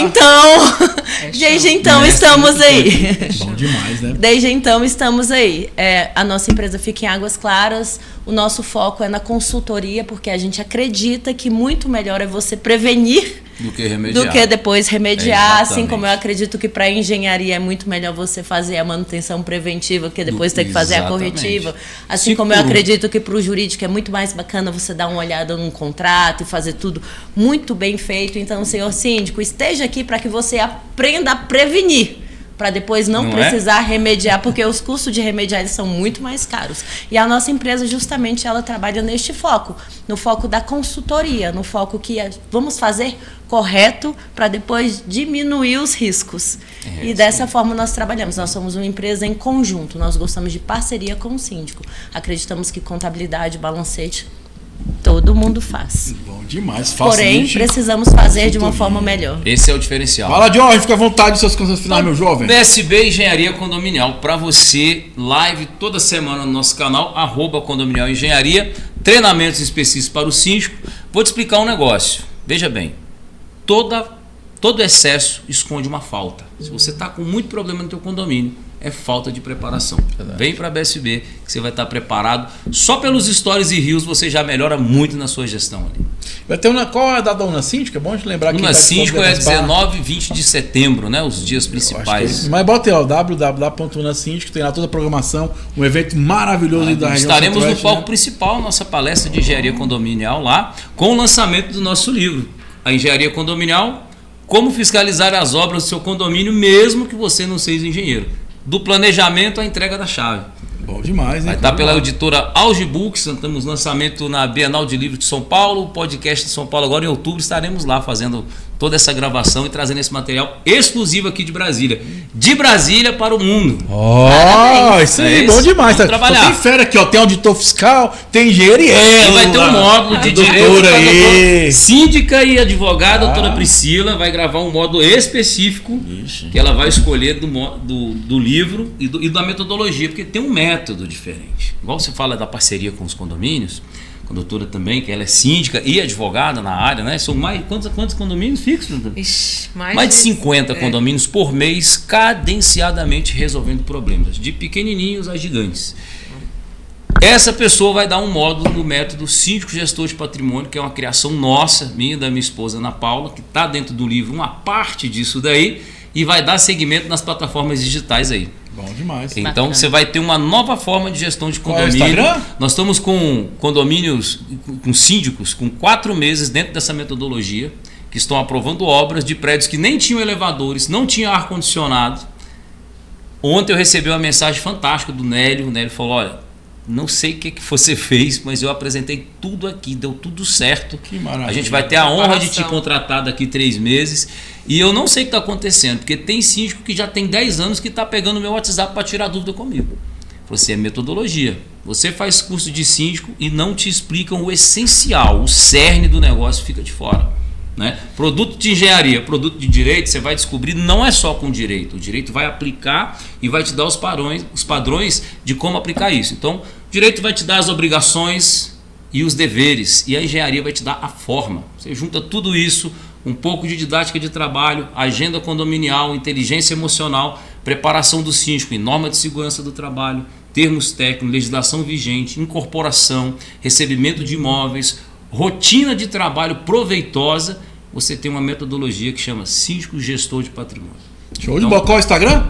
S2: então estamos aí.
S1: Bom demais, né?
S2: Desde então estamos aí. A nossa empresa fica em Águas Claras. O nosso foco é na consultoria, porque a gente acredita que muito melhor é você prevenir
S3: do que remediar.
S2: Do que depois remediar, assim
S3: Exatamente.
S2: como eu acredito que para engenharia é muito melhor você fazer a manutenção preventiva que depois ter que fazer a
S3: Exatamente.
S2: corretiva. Assim como eu acredito que para o jurídico é muito mais bacana você dar uma olhada num contrato e fazer tudo muito bem feito. Então, senhor síndico, esteja aqui para que você aprenda a prevenir, para depois não precisar remediar, porque os custos de remediar eles são muito mais caros. E a nossa empresa, justamente, ela trabalha neste foco, no foco da consultoria, no foco que vamos fazer correto para depois diminuir os riscos. E dessa forma nós trabalhamos. Nós somos uma empresa em conjunto, nós gostamos de parceria com o síndico. Acreditamos que contabilidade, balancete, todo mundo faz.
S1: Bom demais.
S2: Porém, precisamos fazer de uma forma melhor.
S3: Esse é o diferencial.
S1: Fala, Jorge, fica à vontade, seus conselhos finais, meu jovem.
S3: BSB Engenharia Condominial, para você, live toda semana no nosso canal, @Condominial Engenharia, treinamentos específicos para o síndico. Vou te explicar um negócio. Veja bem, todo excesso esconde uma falta. Se você está com muito problema no teu condomínio, é falta de preparação.
S1: Verdade.
S3: Vem para a BSB que você vai estar preparado. Só pelos stories e rios você já melhora muito na sua gestão ali.
S1: Vai ter qual é a data da Una Síndica? É bom a gente lembrar que
S3: Una Síndico é 19 e 20 de setembro, né? Os dias principais.
S1: Mas bota aí, ó, www.unasíndico, tem lá toda a programação, um evento maravilhoso aí da região
S3: Estaremos no
S1: Centro-Oeste,
S3: palco
S1: né?
S3: principal, nossa palestra de engenharia condominial lá, com o lançamento do nosso livro, A Engenharia Condominial, como fiscalizar as obras do seu condomínio, mesmo que você não seja engenheiro. Do planejamento à entrega da chave.
S1: Bom demais, hein?
S3: Vai estar pela editora Auge Books, estamos no lançamento na Bienal de Livro de São Paulo, o podcast de São Paulo agora em outubro, estaremos lá fazendo toda essa gravação e trazendo esse material exclusivo aqui de Brasília. De Brasília para o mundo.
S1: Ó, isso aí,
S3: É
S1: bom
S3: isso.
S1: demais.
S3: Vamos trabalhar.
S1: Só tem fera aqui, ó, tem auditor fiscal, tem engenheiro e
S3: E vai ter um módulo de direito
S1: doutora
S3: para
S1: aí.
S3: síndica e advogada, a doutora Priscila vai gravar um módulo específico que ela vai escolher do livro e da metodologia, porque tem um método diferente. Igual você fala da parceria com os condomínios, com a doutora também, que ela é síndica e advogada na área, né? São mais quantos condomínios fixos, doutora?
S4: Ixi,
S3: Mais de 50 condomínios por mês, cadenciadamente resolvendo problemas, de pequenininhos a gigantes. Essa pessoa vai dar um módulo do método Síndico Gestor de Patrimônio, que é uma criação nossa, minha e da minha esposa Ana Paula, que está dentro do livro, uma parte disso daí, e vai dar seguimento nas plataformas digitais aí.
S1: Bom demais.
S3: Então
S2: Bacana.
S3: você vai ter uma nova forma de gestão de
S1: Qual é o
S3: condomínio.
S1: Instagram?
S3: Nós estamos com condomínios, com síndicos, com 4 meses dentro dessa metodologia, que estão aprovando obras de prédios que nem tinham elevadores, não tinham ar-condicionado. Ontem eu recebi uma mensagem fantástica do Nélio. O Nélio falou: olha, não sei o que você fez, mas eu apresentei tudo aqui, deu tudo certo.
S1: Que maravilha.
S3: A gente vai ter a honra de te
S4: Preparação.
S3: contratar daqui 3 meses. E eu não sei o que está acontecendo, porque tem síndico que já tem 10 anos que está pegando o meu WhatsApp para tirar dúvida comigo. Você é metodologia. Você faz curso de síndico e não te explicam o essencial, o cerne do negócio fica de fora. Né? Produto de engenharia, produto de direito, você vai descobrir, não é só com direito. O direito vai aplicar e vai te dar os padrões de como aplicar isso. Então, o direito vai te dar as obrigações e os deveres, e a engenharia vai te dar a forma. Você junta tudo isso, um pouco de didática de trabalho, agenda condominial, inteligência emocional, preparação do síndico em norma de segurança do trabalho, termos técnicos, legislação vigente, incorporação, recebimento de imóveis, rotina de trabalho proveitosa. Você tem uma metodologia que chama Síndico Gestor de Patrimônio.
S1: Show de bola. Qual é o Instagram?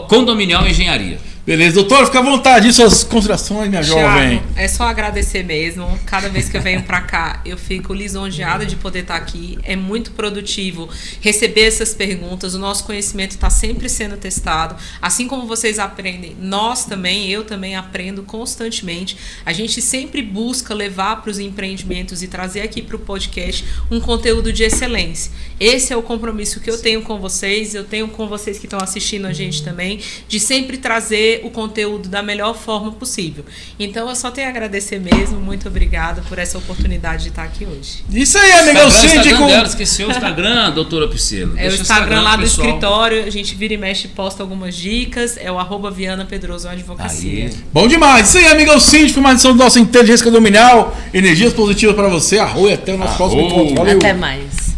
S3: @Condominial Engenharia.
S1: Beleza, doutor, fica à vontade. E suas considerações, minha jovem?
S4: Thiago, é só agradecer mesmo. Cada vez que eu venho pra cá, eu fico lisonjeada de poder estar aqui. É muito produtivo receber essas perguntas. O nosso conhecimento está sempre sendo testado. Assim como vocês aprendem, eu também aprendo constantemente. A gente sempre busca levar para os empreendimentos e trazer aqui para o podcast um conteúdo de excelência. Esse é o compromisso que eu tenho com vocês, eu tenho com vocês que estão assistindo a gente também, de sempre trazer o conteúdo da melhor forma possível. Então eu só tenho a agradecer mesmo, muito obrigada por essa oportunidade de estar aqui hoje.
S1: Isso aí, amigão
S3: Instagram
S1: síndico.
S3: dela, esqueceu o Instagram, doutora Priscila.
S4: É o
S3: Deixa
S4: Instagram lá do
S3: pessoal.
S4: escritório, a gente vira e mexe e posta algumas dicas, é o @Viana Pedroso Advocacia.
S3: Aí.
S1: Bom demais. Isso aí, amigão síndico, uma edição do nosso Inteligência Condominial. Energias positivas para você. Arroio até o nosso próximo encontro. Valeu.
S2: Até mais.